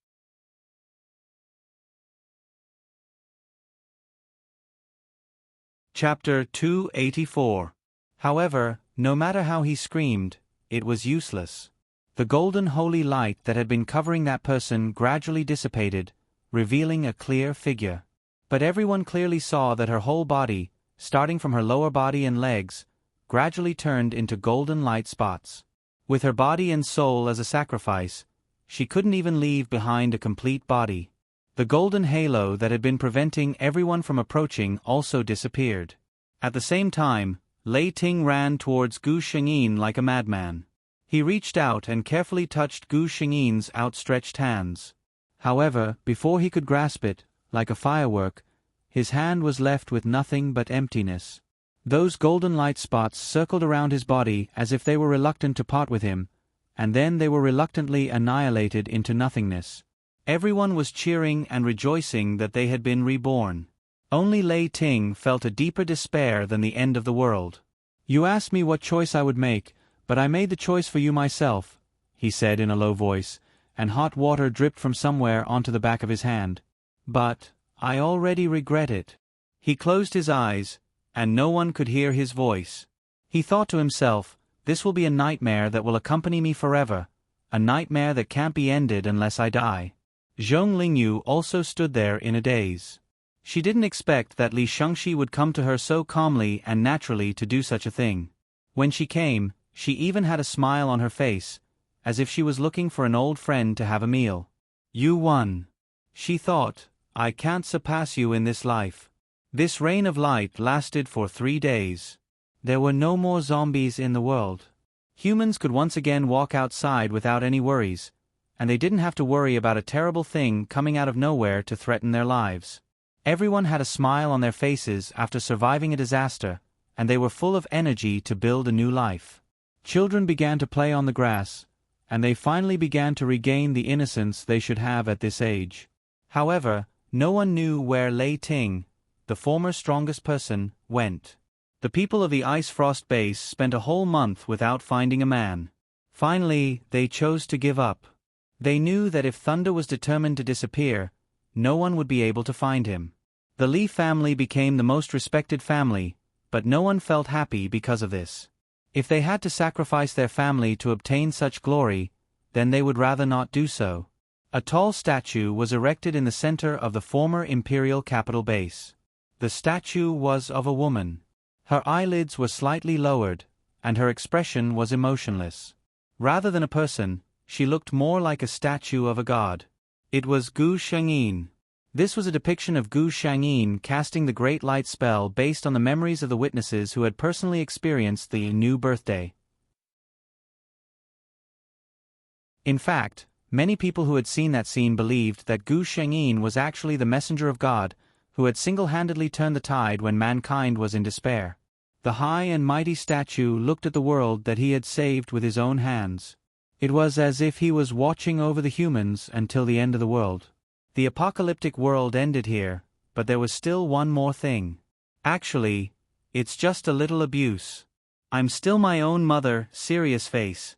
Chapter 284. However, no matter how he screamed, it was useless. The golden holy light that had been covering that person gradually dissipated, revealing a clear figure. But everyone clearly saw that her whole body, starting from her lower body and legs, gradually turned into golden light spots. With her body and soul as a sacrifice, she couldn't even leave behind a complete body. The golden halo that had been preventing everyone from approaching also disappeared. At the same time, Lei Ting ran towards Gu Shengyin like a madman. He reached out and carefully touched Gu Shengyin's outstretched hands. However, before he could grasp it, like a firework, his hand was left with nothing but emptiness. Those golden light spots circled around his body as if they were reluctant to part with him, and then they were reluctantly annihilated into nothingness. Everyone was cheering and rejoicing that they had been reborn. Only Lei Ting felt a deeper despair than the end of the world. "You asked me what choice I would make, but I made the choice for you myself," he said in a low voice, and hot water dripped from somewhere onto the back of his hand. "But I already regret it." He closed his eyes, and no one could hear his voice. He thought to himself, "This will be a nightmare that will accompany me forever, a nightmare that can't be ended unless I die." Zhong Lingyu also stood there in a daze. She didn't expect that Li Shengxi would come to her so calmly and naturally to do such a thing. When she came, she even had a smile on her face, as if she was looking for an old friend to have a meal. "You won," she thought. "I can't surpass you in this life." This rain of light lasted for 3 days. There were no more zombies in the world. Humans could once again walk outside without any worries, and they didn't have to worry about a terrible thing coming out of nowhere to threaten their lives. Everyone had a smile on their faces after surviving a disaster, and they were full of energy to build a new life. Children began to play on the grass, and they finally began to regain the innocence they should have at this age. However, no one knew where Lei Ting, the former strongest person, went. The people of the Ice Frost base spent a whole month without finding a man. Finally, they chose to give up. They knew that if Thunder was determined to disappear, no one would be able to find him. The Li family became the most respected family, but no one felt happy because of this. If they had to sacrifice their family to obtain such glory, then they would rather not do so. A tall statue was erected in the center of the former imperial capital base. The statue was of a woman. Her eyelids were slightly lowered, and her expression was emotionless. Rather than a person, she looked more like a statue of a god. It was Gu Shengyin. This was a depiction of Gu Shengyin casting the Great Light spell based on the memories of the witnesses who had personally experienced the new birthday. In fact, many people who had seen that scene believed that Gu Shengyin was actually the messenger of God, who had single-handedly turned the tide when mankind was in despair. The high and mighty statue looked at the world that he had saved with his own hands. It was as if he was watching over the humans until the end of the world. The apocalyptic world ended here, but there was still one more thing. Actually, it's just a little abuse. I'm still my own mother, serious face.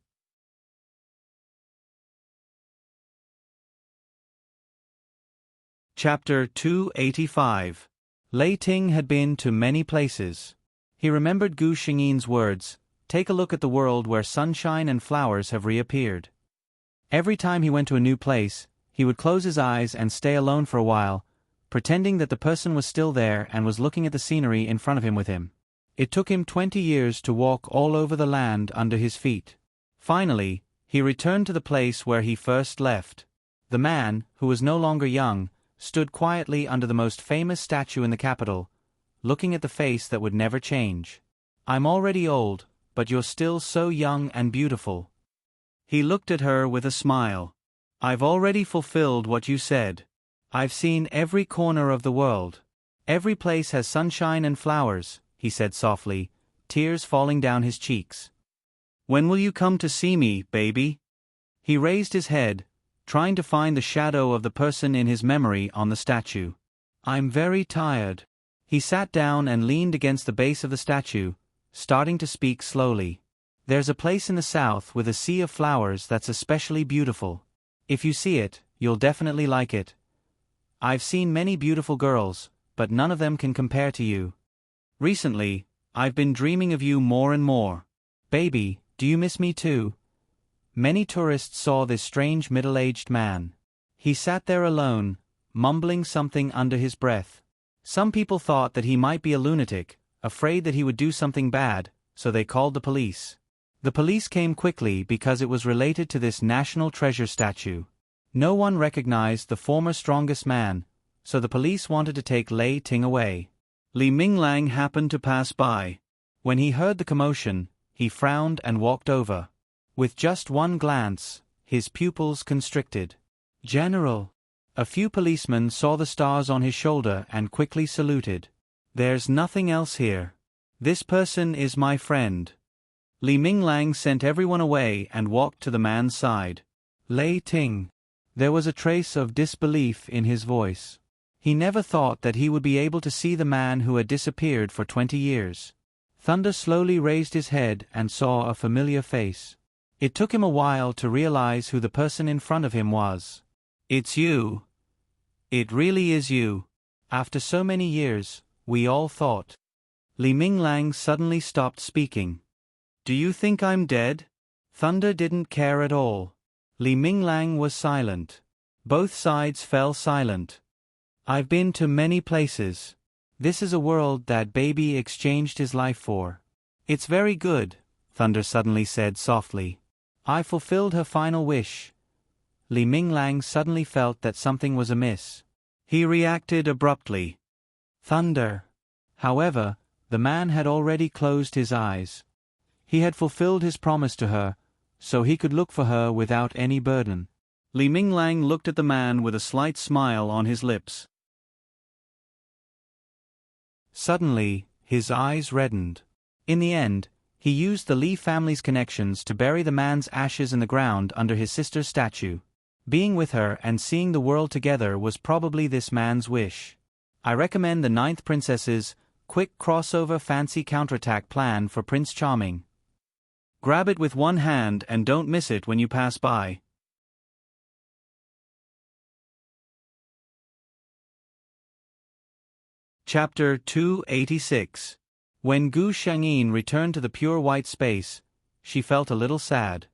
Chapter 285. Lei Ting had been to many places. He remembered Gu Shengyin's words, "Take a look at the world where sunshine and flowers have reappeared." Every time he went to a new place, he would close his eyes and stay alone for a while, pretending that the person was still there and was looking at the scenery in front of him with him. It took him 20 years to walk all over the land under his feet. Finally, he returned to the place where he first left. The man, who was no longer young, stood quietly under the most famous statue in the capital, looking at the face that would never change. "I'm already old, but you're still so young and beautiful." He looked at her with a smile. "I've already fulfilled what you said. I've seen every corner of the world. Every place has sunshine and flowers, he said softly, tears falling down his cheeks. When will you come to see me, baby? He raised his head, trying to find the shadow of the person in his memory on the statue. I'm very tired. He sat down and leaned against the base of the statue, starting to speak slowly. There's a place in the south with a sea of flowers that's especially beautiful. If you see it, you'll definitely like it. I've seen many beautiful girls, but none of them can compare to you. Recently, I've been dreaming of you more and more. Baby, do you miss me too? Many tourists saw this strange middle-aged man. He sat there alone, mumbling something under his breath. Some people thought that he might be a lunatic, afraid that he would do something bad, so they called the police. The police came quickly because it was related to this national treasure statue. No one recognized the former strongest man, so the police wanted to take Lei Ting away. Li Minglang happened to pass by. When he heard the commotion, he frowned and walked over. With just one glance, his pupils constricted. General. A few policemen saw the stars on his shoulder and quickly saluted. There's nothing else here. This person is my friend. Li Minglang sent everyone away and walked to the man's side. Lei Ting. There was a trace of disbelief in his voice. He never thought that he would be able to see the man who had disappeared for 20 years. Thunder slowly raised his head and saw a familiar face. It took him a while to realize who the person in front of him was. It's you. It really is you. After so many years, we all thought. Li Minglang suddenly stopped speaking. Do you think I'm dead? Thunder didn't care at all. Li Minglang was silent. Both sides fell silent. I've been to many places. This is a world that baby exchanged his life for. It's very good, Thunder suddenly said softly. I fulfilled her final wish. Li Minglang suddenly felt that something was amiss. He reacted abruptly. Thunder. However, the man had already closed his eyes. He had fulfilled his promise to her, so he could look for her without any burden. Li Minglang looked at the man with a slight smile on his lips. Suddenly, his eyes reddened. In the end, he used the Li family's connections to bury the man's ashes in the ground under his sister's statue. Being with her and seeing the world together was probably this man's wish. I recommend the Ninth Princess's quick crossover fancy counterattack plan for Prince Charming. Grab it with one hand and don't miss it when you pass by. Chapter 286. When Gu Shangyin returned to the pure white space, she felt a little sad.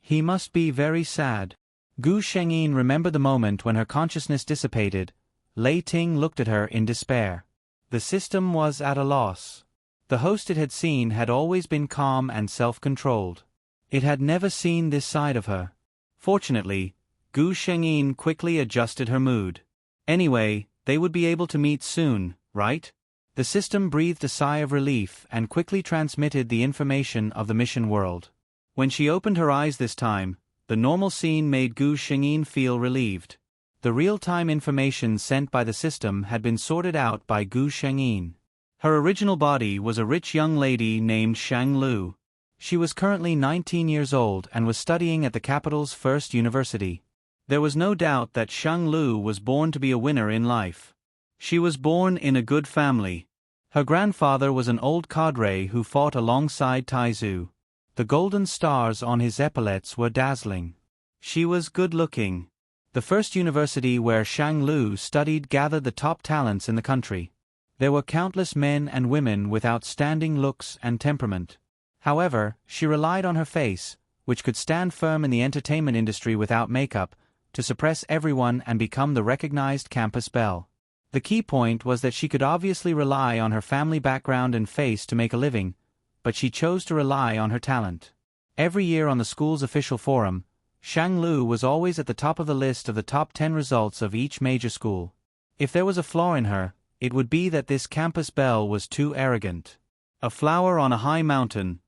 He must be very sad. Gu Shangyin remembered the moment when her consciousness dissipated. Lei Ting looked at her in despair. The system was at a loss. The host it had seen had always been calm and self-controlled. It had never seen this side of her. Fortunately, Gu Shangyin quickly adjusted her mood. Anyway, they would be able to meet soon, right? The system breathed a sigh of relief and quickly transmitted the information of the mission world. When she opened her eyes this time, the normal scene made Gu Shangyin feel relieved. The real-time information sent by the system had been sorted out by Gu Shangyin. Her original body was a rich young lady named Shang Lu. She was currently 19 years old and was studying at the capital's first university. There was no doubt that Shang Lu was born to be a winner in life. She was born in a good family. Her grandfather was an old cadre who fought alongside Taizu. The golden stars on his epaulets were dazzling. She was good-looking. The first university where Shang Lu studied gathered the top talents in the country. There were countless men and women with outstanding looks and temperament. However, she relied on her face, which could stand firm in the entertainment industry without makeup, to suppress everyone and become the recognized campus belle. The key point was that she could obviously rely on her family background and face to make a living, but she chose to rely on her talent. Every year on the school's official forum, Shang Lu was always at the top of the list of the top 10 results of each major school. If there was a flaw in her, it would be that this campus belle was too arrogant. A flower on a high mountain,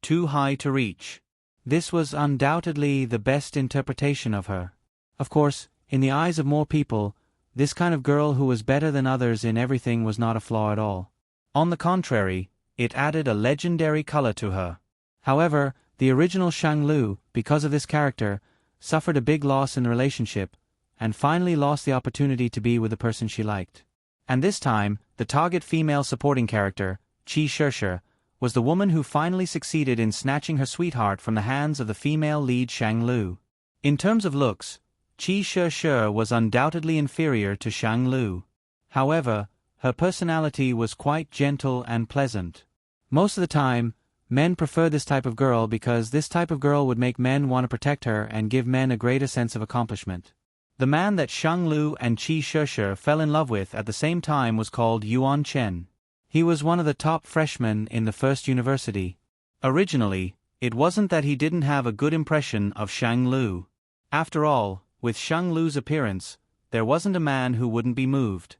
too high to reach. This was undoubtedly the best interpretation of her. Of course, in the eyes of more people, This kind of girl who was better than others in everything was not a flaw at all. On the contrary, it added a legendary color to her. However, the original Shang Lu, because of this character, suffered a big loss in the relationship, and finally lost the opportunity to be with the person she liked. And this time, the target female supporting character, Qi Sheshe, was the woman who finally succeeded in snatching her sweetheart from the hands of the female lead Shang Lu. In terms of looks, Qi Sheshe was undoubtedly inferior to Shang Lu. However, her personality was quite gentle and pleasant. Most of the time, men prefer this type of girl because this type of girl would make men want to protect her and give men a greater sense of accomplishment. The man that Shang Lu and Qi Sheshe fell in love with at the same time was called Yuan Chen. He was one of the top freshmen in the first university. Originally, it wasn't that he didn't have a good impression of Shang Lu. After all, with Shang Lu's appearance, there wasn't a man who wouldn't be moved.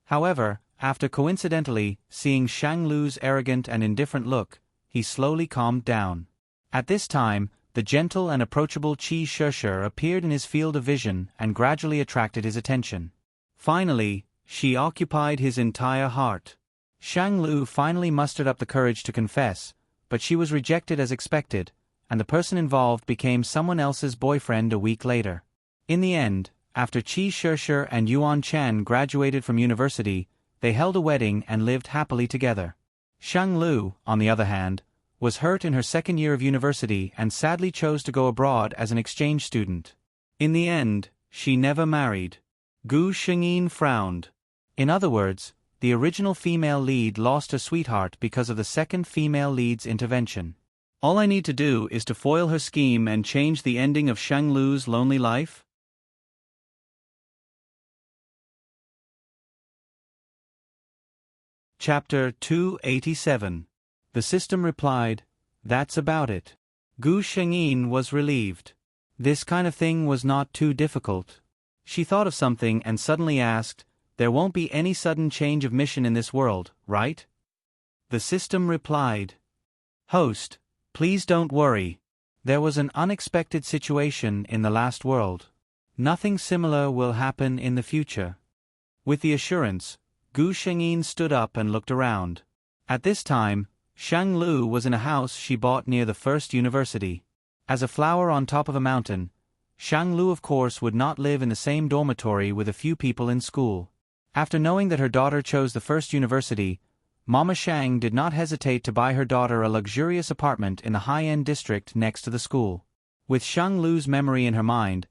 However, after coincidentally seeing Shang Lu's arrogant and indifferent look, he slowly calmed down. At this time, the gentle and approachable Qi Sheshe appeared in his field of vision and gradually attracted his attention. Finally, she occupied his entire heart. Shang Lu finally mustered up the courage to confess, but she was rejected as expected, and the person involved became someone else's boyfriend a week later. In the end, after Qi Sheshe and Yuan Chen graduated from university, they held a wedding and lived happily together. Shang Lu, on the other hand, was hurt in her second year of university and sadly chose to go abroad as an exchange student. In the end, she never married. Gu Shengyin frowned. In other words, the original female lead lost her sweetheart because of the second female lead's intervention. All I need to do is to foil her scheme and change the ending of Shang Lu's lonely life? Chapter 287. The system replied, "That's about it." Gu Shengyin was relieved. This kind of thing was not too difficult. She thought of something and suddenly asked, "There won't be any sudden change of mission in this world, right?" The system replied, "Host, please don't worry. There was an unexpected situation in the last world. Nothing similar will happen in the future." With the assurance, Gu Shengyin stood up and looked around. At this time, Shang Lu was in a house she bought near the first university. As a flower on top of a mountain, Shang Lu of course would not live in the same dormitory with a few people in school. After knowing that her daughter chose the first university, Mama Shang did not hesitate to buy her daughter a luxurious apartment in the high-end district next to the school. With Shang Lu's memory in her mind,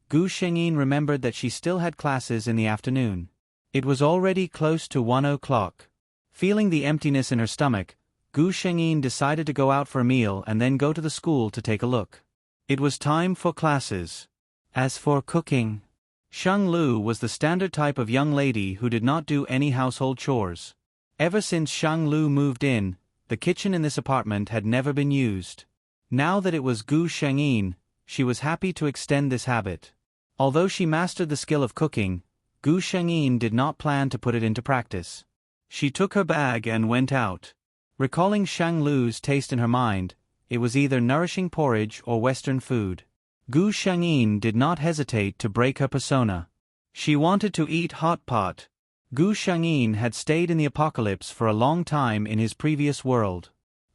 Gu Shengyin remembered that she still had classes in the afternoon. It was already close to 1 o'clock. Feeling the emptiness in her stomach, Gu Shengyin decided to go out for a meal and then go to the school to take a look. It was time for classes. As for cooking, Shang Lu was the standard type of young lady who did not do any household chores. Ever since Shang Lu moved in, the kitchen in this apartment had never been used. Now that it was Gu Shengyin, she was happy to extend this habit. Although she mastered the skill of cooking, Gu Shengyin did not plan to put it into practice. She took her bag and went out. Recalling Shang Lu's taste in her mind, it was either nourishing porridge or Western food. Gu Shengyin did not hesitate to break her persona. She wanted to eat hot pot. Gu Shengyin had stayed in the apocalypse for a long time in his previous world.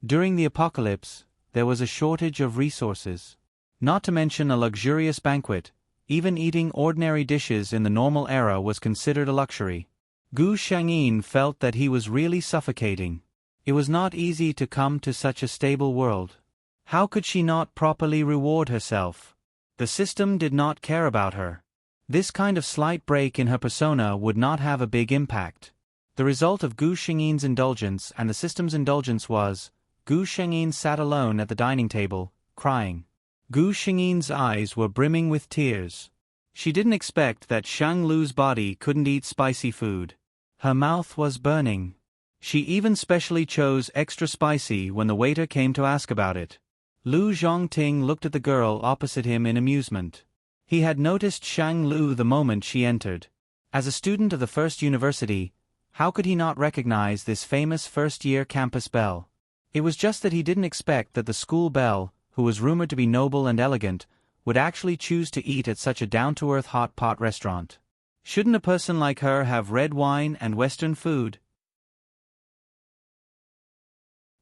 During the apocalypse, there was a shortage of resources. Not to mention a luxurious banquet, even eating ordinary dishes in the normal era was considered a luxury. Gu Shengyin felt that he was really suffocating. It was not easy to come to such a stable world. How could she not properly reward herself? The system did not care about her. This kind of slight break in her persona would not have a big impact. The result of Gu Shengyin's indulgence and the system's indulgence was, Gu Shengyin sat alone at the dining table, crying. Gu Shengyin's eyes were brimming with tears. She didn't expect that Shang Lu's body couldn't eat spicy food. Her mouth was burning. She even specially chose extra spicy when the waiter came to ask about it. Lu Zhongting looked at the girl opposite him in amusement. He had noticed Shang Lu the moment she entered. As a student of the first university, how could he not recognize this famous first-year campus belle? It was just that he didn't expect that the school belle, who was rumored to be noble and elegant, would actually choose to eat at such a down-to-earth hot pot restaurant. Shouldn't a person like her have red wine and Western food?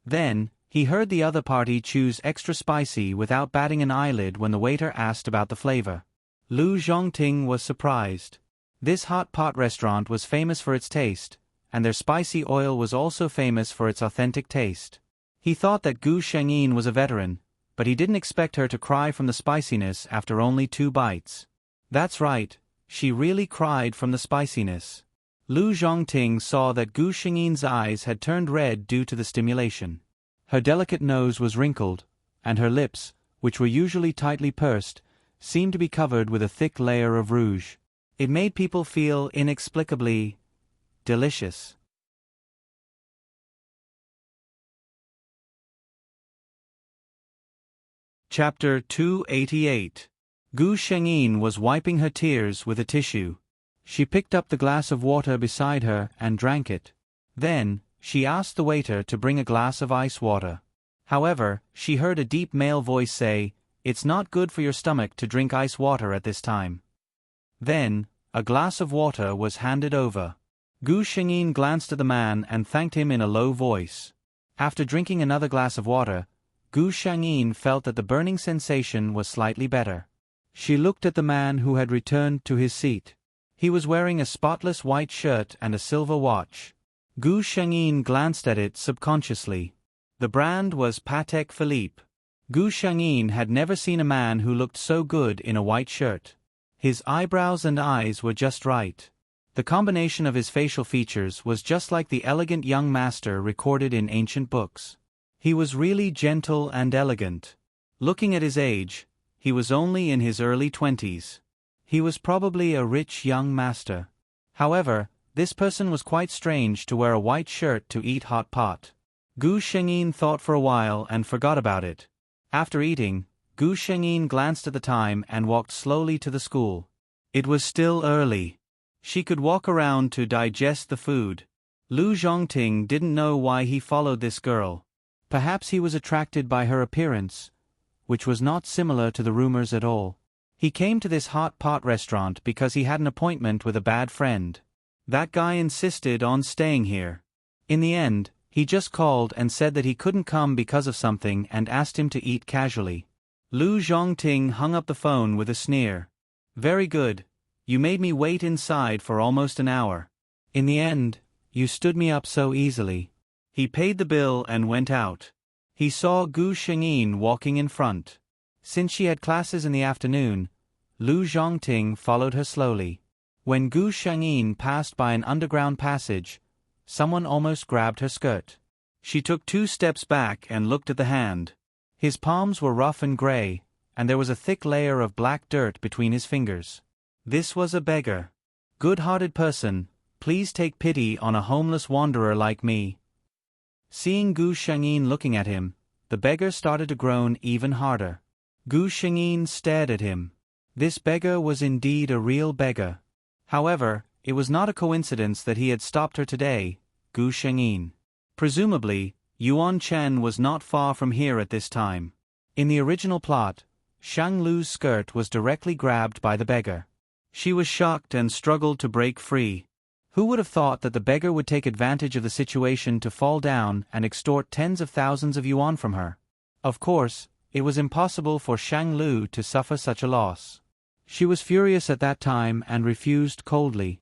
Then, he heard the other party choose extra spicy without batting an eyelid when the waiter asked about the flavor. Lu Zhongting was surprised. This hot pot restaurant was famous for its taste, and their spicy oil was also famous for its authentic taste. He thought that Gu Shengyin was a veteran, but he didn't expect her to cry from the spiciness after only 2 bites. That's right, she really cried from the spiciness. Lu Zhongting saw that Gu Shengyin's eyes had turned red due to the stimulation. Her delicate nose was wrinkled, and her lips, which were usually tightly pursed, seemed to be covered with a thick layer of rouge. It made people feel inexplicably delicious. Chapter 288. Gu Shengyin was wiping her tears with a tissue. She picked up the glass of water beside her and drank it. Then, she asked the waiter to bring a glass of ice water. However, she heard a deep male voice say, "It's not good for your stomach to drink ice water at this time." Then, a glass of water was handed over. Gu Shengyin glanced at the man and thanked him in a low voice. After drinking another glass of water, Gu Shengyin felt that the burning sensation was slightly better. She looked at the man who had returned to his seat. He was wearing a spotless white shirt and a silver watch. Gu Shengyin glanced at it subconsciously. The brand was Patek Philippe. Gu Shengyin had never seen a man who looked so good in a white shirt. His eyebrows and eyes were just right. The combination of his facial features was just like the elegant young master recorded in ancient books. He was really gentle and elegant. Looking at his age, he was only in his early 20s. He was probably a rich young master. However, this person was quite strange to wear a white shirt to eat hot pot. Gu Shengyin thought for a while and forgot about it. After eating, Gu Shengyin glanced at the time and walked slowly to the school. It was still early. She could walk around to digest the food. Lu Zhongting didn't know why he followed this girl. Perhaps he was attracted by her appearance, which was not similar to the rumors at all. He came to this hot pot restaurant because he had an appointment with a bad friend. That guy insisted on staying here. In the end, he just called and said that he couldn't come because of something and asked him to eat casually. Lu Zhongting hung up the phone with a sneer. "Very good. You made me wait inside for almost an hour. In the end, you stood me up so easily." He paid the bill and went out. He saw Gu Shengyin walking in front. Since she had classes in the afternoon, Lu Zhongting followed her slowly. When Gu Shengyin passed by an underground passage, someone almost grabbed her skirt. She took 2 steps back and looked at the hand. His palms were rough and gray, and there was a thick layer of black dirt between his fingers. This was a beggar. "Good-hearted person, please take pity on a homeless wanderer like me." Seeing Gu Shengyin looking at him, the beggar started to groan even harder. Gu Shengyin stared at him. This beggar was indeed a real beggar. However, it was not a coincidence that he had stopped her today, Gu Shengyin. Presumably, Yuan Chen was not far from here at this time. In the original plot, Shang Lu's skirt was directly grabbed by the beggar. She was shocked and struggled to break free. Who would have thought that the beggar would take advantage of the situation to fall down and extort tens of thousands of yuan from her? Of course, it was impossible for Shang Lu to suffer such a loss. She was furious at that time and refused coldly.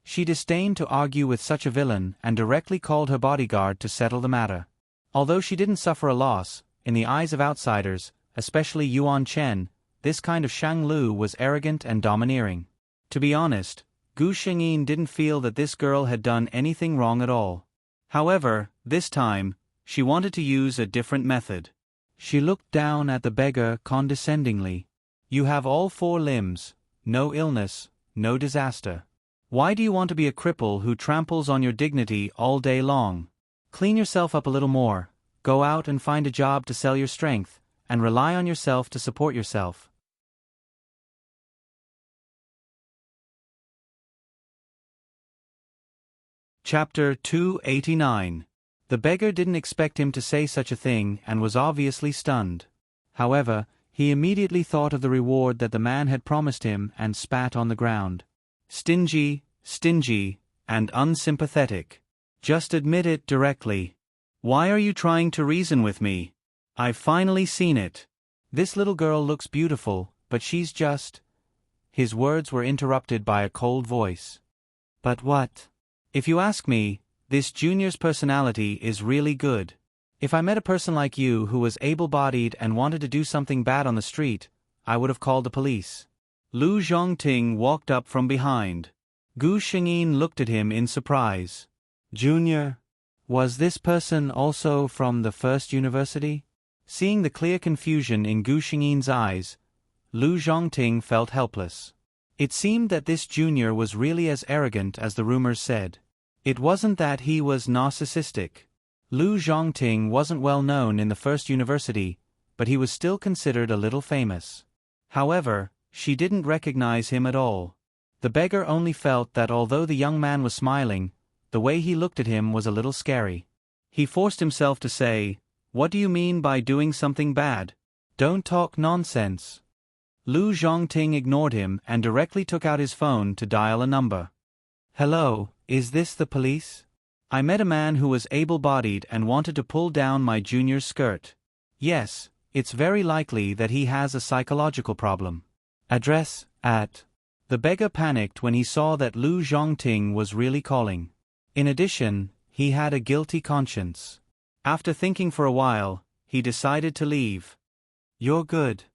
She disdained to argue with such a villain and directly called her bodyguard to settle the matter. Although she didn't suffer a loss, in the eyes of outsiders, especially Yuan Chen, this kind of Shang Lu was arrogant and domineering. To be honest, Gu Shengyin didn't feel that this girl had done anything wrong at all. However, this time, she wanted to use a different method. She looked down at the beggar condescendingly. "You have all 4 limbs, no illness, no disaster. Why do you want to be a cripple who tramples on your dignity all day long? Clean yourself up a little more, go out and find a job to sell your strength, and rely on yourself to support yourself." Chapter 289. The beggar didn't expect him to say such a thing and was obviously stunned. However, he immediately thought of the reward that the man had promised him and spat on the ground. Stingy, stingy, and unsympathetic. Just admit it directly. Why are you trying to reason with me? I've finally seen it. This little girl looks beautiful, but she's just... His words were interrupted by a cold voice. But what? If you ask me, this junior's personality is really good. If I met a person like you who was able-bodied and wanted to do something bad on the street, I would have called the police. Lu Zhongting walked up from behind. Gu Shengyin looked at him in surprise. Junior? Was this person also from the first university? Seeing the clear confusion in Gu Shengyin's eyes, Lu Zhongting felt helpless. It seemed that this junior was really as arrogant as the rumors said. It wasn't that he was narcissistic. Lu Zhongting wasn't well known in the first university, but he was still considered a little famous. However, she didn't recognize him at all. The beggar only felt that although the young man was smiling, the way he looked at him was a little scary. He forced himself to say, "What do you mean by doing something bad? Don't talk nonsense." Lu Zhongting ignored him and directly took out his phone to dial a number. "Hello, is this the police? I met a man who was able-bodied and wanted to pull down my junior's skirt. Yes, it's very likely that he has a psychological problem. Address, at..." The beggar panicked when he saw that Lu Zhongting was really calling. In addition, he had a guilty conscience. After thinking for a while, he decided to leave. "You're good.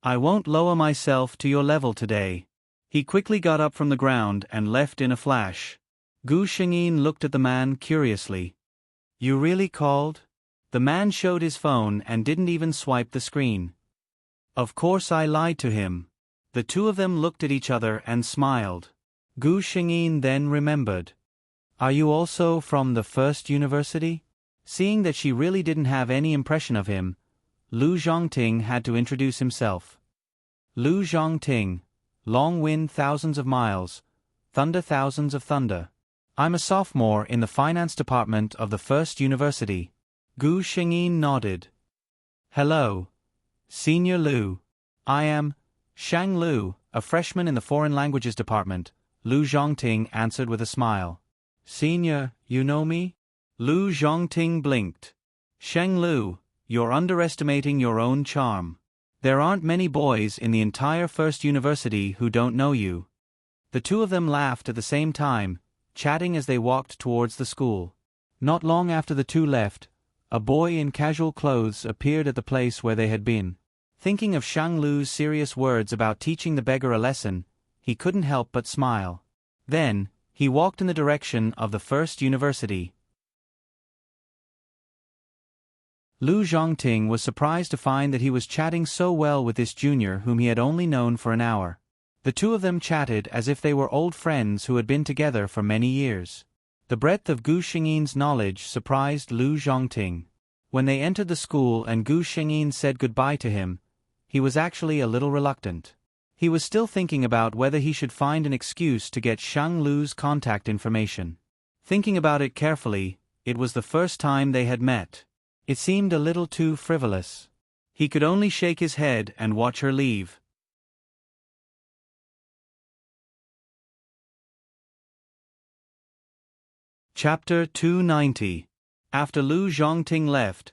I won't lower myself to your level today." He quickly got up from the ground and left in a flash. Gu Shengyin looked at the man curiously. "You really called?" The man showed his phone and didn't even swipe the screen. "Of course I lied to him." The two of them looked at each other and smiled. Gu Shengyin then remembered. "Are you also from the first university?" Seeing that she really didn't have any impression of him, Lu Zhongting had to introduce himself. "Lu Zhongting, long wind thousands of miles, thunder thousands of thunder. I'm a sophomore in the finance department of the first university." Gu Shengyin nodded. "Hello, Senior Lu. I am Shang Lu, a freshman in the foreign languages department," Lu Zhongting answered with a smile. "Senior, you know me?" Lu Zhongting blinked. "Shang Lu, you're underestimating your own charm. There aren't many boys in the entire first university who don't know you." The two of them laughed at the same time, chatting as they walked towards the school. Not long after the two left, a boy in casual clothes appeared at the place where they had been. Thinking of Shang Lu's serious words about teaching the beggar a lesson, he couldn't help but smile. Then, he walked in the direction of the first university. Lu Zhongting was surprised to find that he was chatting so well with this junior whom he had only known for an hour. The two of them chatted as if they were old friends who had been together for many years. The breadth of Gu Shengyin's knowledge surprised Lu Zhongting. When they entered the school and Gu Shengyin said goodbye to him, he was actually a little reluctant. He was still thinking about whether he should find an excuse to get Shang Lu's contact information. Thinking about it carefully, it was the first time they had met. It seemed a little too frivolous. He could only shake his head and watch her leave. Chapter 290. After Lu Zhongting left,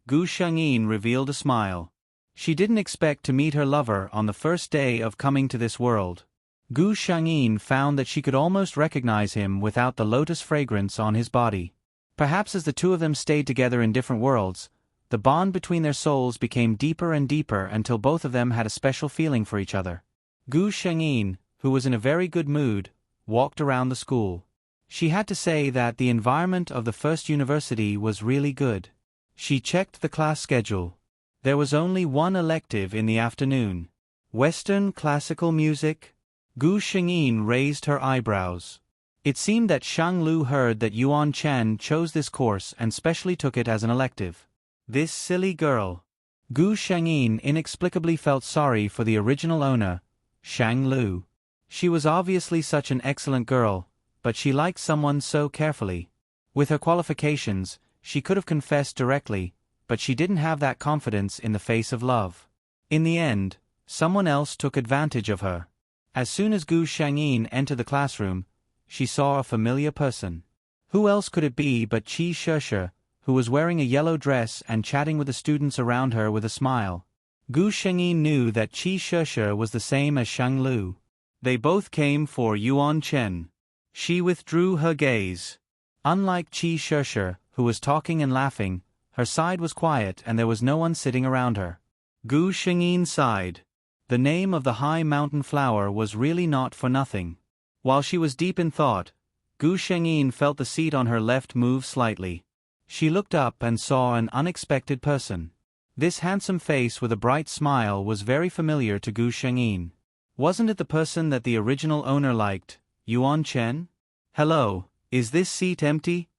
Gu Shengyin revealed a smile. She didn't expect to meet her lover on the first day of coming to this world. Gu Shengyin found that she could almost recognize him without the lotus fragrance on his body. Perhaps as the two of them stayed together in different worlds, the bond between their souls became deeper and deeper until both of them had a special feeling for each other. Gu Shengyin, who was in a very good mood, walked around the school. She had to say that the environment of the first university was really good. She checked the class schedule. There was only one elective in the afternoon. Western classical music? Gu Shengyin raised her eyebrows. It seemed that Shang Lu heard that Yuan Chen chose this course and specially took it as an elective. This silly girl. Gu Shengyin inexplicably felt sorry for the original owner, Shang Lu. She was obviously such an excellent girl, but she liked someone so carefully. With her qualifications, she could have confessed directly, but she didn't have that confidence in the face of love. In the end, someone else took advantage of her. As soon as Gu Shangyin entered the classroom, she saw a familiar person. Who else could it be but Qi Sheshe, who was wearing a yellow dress and chatting with the students around her with a smile. Gu Shengyin knew that Qi Sheshe was the same as Shang Lu. They both came for Yuan Chen. She withdrew her gaze. Unlike Qi Sheshe, who was talking and laughing, her side was quiet and there was no one sitting around her. Gu Shengyin sighed. The name of the high mountain flower was really not for nothing. While she was deep in thought, Gu Shengyin felt the seat on her left move slightly. She looked up and saw an unexpected person. This handsome face with a bright smile was very familiar to Gu Shengyin. Wasn't it the person that the original owner liked, Yuan Chen? "Hello, is this seat empty?"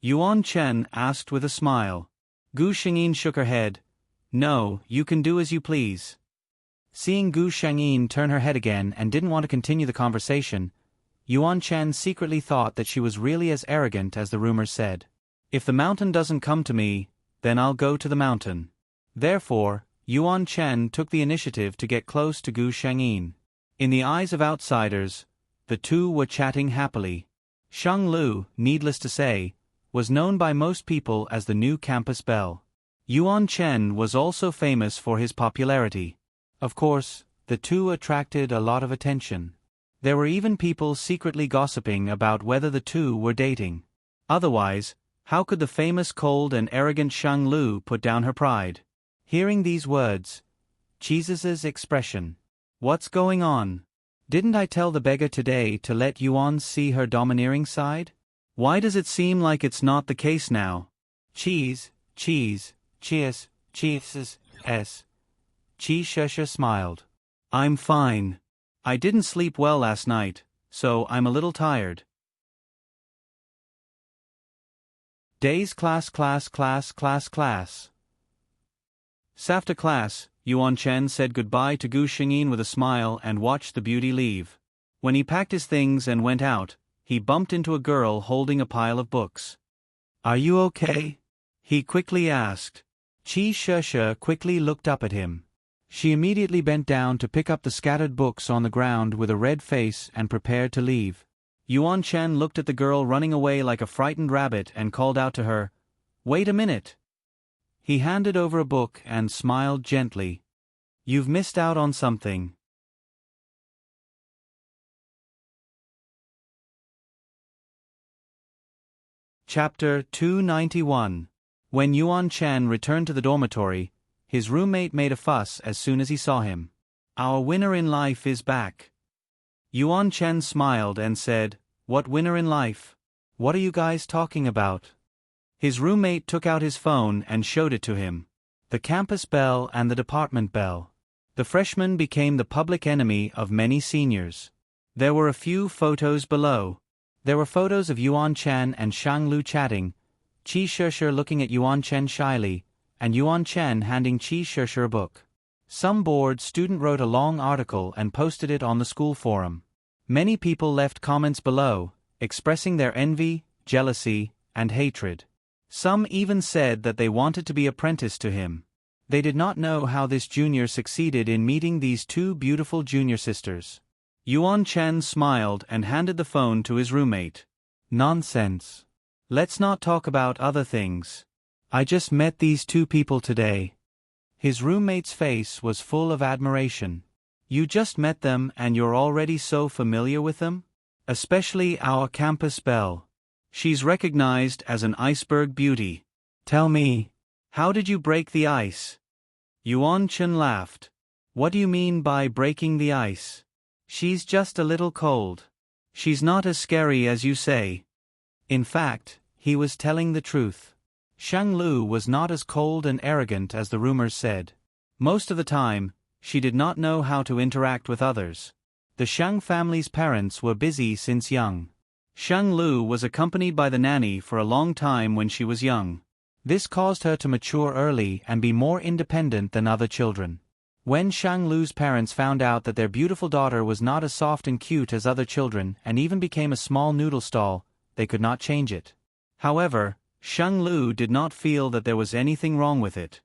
Yuan Chen asked with a smile. Gu Shengyin shook her head. "No, you can do as you please." Seeing Gu Shengyin turn her head again and didn't want to continue the conversation, Yuan Chen secretly thought that she was really as arrogant as the rumors said. If the mountain doesn't come to me, then I'll go to the mountain. Therefore, Yuan Chen took the initiative to get close to Gu Shengyin. In the eyes of outsiders, the two were chatting happily. Shang Lu, needless to say, was known by most people as the new campus belle. Yuan Chen was also famous for his popularity. Of course, the two attracted a lot of attention. There were even people secretly gossiping about whether the two were dating. Otherwise, how could the famous cold and arrogant Shang Lu put down her pride? Hearing these words, Jesus' expression. "What's going on? Didn't I tell the beggar today to let Yuan see her domineering side? Why does it seem like it's not the case now?" Cheese, cheese, cheese, cheeses, s. Qi Sheshe smiled. "I'm fine. I didn't sleep well last night, so I'm a little tired." Days class. After class, Yuan Chen said goodbye to Gu Shengyin with a smile and watched the beauty leave. When he packed his things and went out, he bumped into a girl holding a pile of books. "Are you okay?" he quickly asked. Qi Sheshe quickly looked up at him. She immediately bent down to pick up the scattered books on the ground with a red face and prepared to leave. Yuan Chen looked at the girl running away like a frightened rabbit and called out to her, "Wait a minute." He handed over a book and smiled gently. "You've missed out on something." Chapter 291. When Yuan Chen returned to the dormitory, his roommate made a fuss as soon as he saw him. "Our winner in life is back." Yuan Chen smiled and said, "What winner in life? What are you guys talking about?" His roommate took out his phone and showed it to him. The campus belle and the department belle. The freshman became the public enemy of many seniors. There were a few photos below. There were photos of Yuan Chen and Shang Lu chatting, Qi Sheshe looking at Yuan Chen shyly, and Yuan Chen handing Qi Sheshe a book. Some bored student wrote a long article and posted it on the school forum. Many people left comments below, expressing their envy, jealousy, and hatred. Some even said that they wanted to be apprenticed to him. They did not know how this junior succeeded in meeting these two beautiful junior sisters. Yuan Chen smiled and handed the phone to his roommate. "Nonsense. Let's not talk about other things. I just met these two people today." His roommate's face was full of admiration. "You just met them and you're already so familiar with them? Especially our campus belle. She's recognized as an iceberg beauty. Tell me, how did you break the ice?" Yuan Chen laughed. "What do you mean by breaking the ice? She's just a little cold. She's not as scary as you say." In fact, he was telling the truth. Shang Lu was not as cold and arrogant as the rumors said. Most of the time, she did not know how to interact with others. The Shang family's parents were busy since young. Shang Lu was accompanied by the nanny for a long time when she was young. This caused her to mature early and be more independent than other children. When Shang Lu's parents found out that their beautiful daughter was not as soft and cute as other children and even became a small noodle stall, they could not change it. However, Shang Lu did not feel that there was anything wrong with it.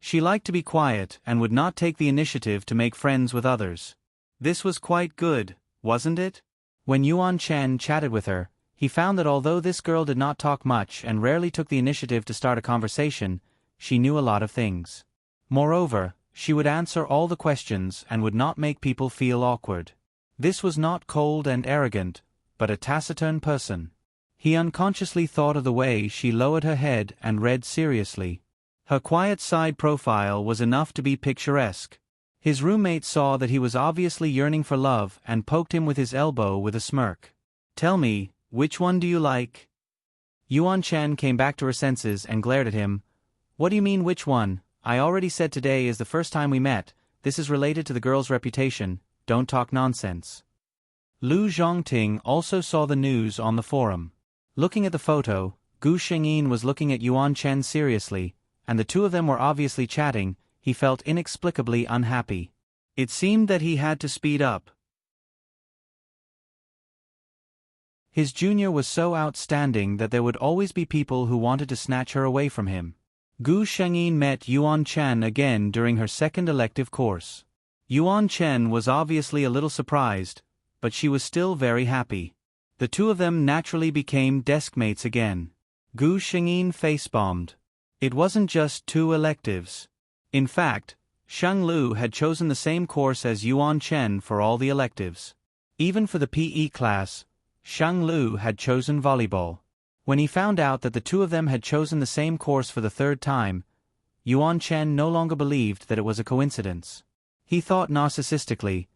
She liked to be quiet and would not take the initiative to make friends with others. This was quite good, wasn't it? When Yuan Chen chatted with her, he found that although this girl did not talk much and rarely took the initiative to start a conversation, she knew a lot of things. Moreover, she would answer all the questions and would not make people feel awkward. This was not cold and arrogant, but a taciturn person. He unconsciously thought of the way she lowered her head and read seriously. Her quiet side profile was enough to be picturesque. His roommate saw that he was obviously yearning for love and poked him with his elbow with a smirk. "Tell me, which one do you like?" Yuan Chen came back to her senses and glared at him. "What do you mean which one? I already said today is the first time we met, this is related to the girl's reputation, don't talk nonsense." Lu Zhongting also saw the news on the forum. Looking at the photo, Gu Shengyin was looking at Yuan Chen seriously, and the two of them were obviously chatting. He felt inexplicably unhappy. It seemed that he had to speed up. His junior was so outstanding that there would always be people who wanted to snatch her away from him. Gu Shengyin met Yuan Chen again during her second elective course. Yuan Chen was obviously a little surprised, but she was still very happy. The two of them naturally became deskmates again. Gu Shengyin face-bombed. It wasn't just 2 electives. In fact, Shang Lu had chosen the same course as Yuan Chen for all the electives. Even for the PE class, Shang Lu had chosen volleyball. When he found out that the two of them had chosen the same course for the 3rd time, Yuan Chen no longer believed that it was a coincidence. He thought narcissistically,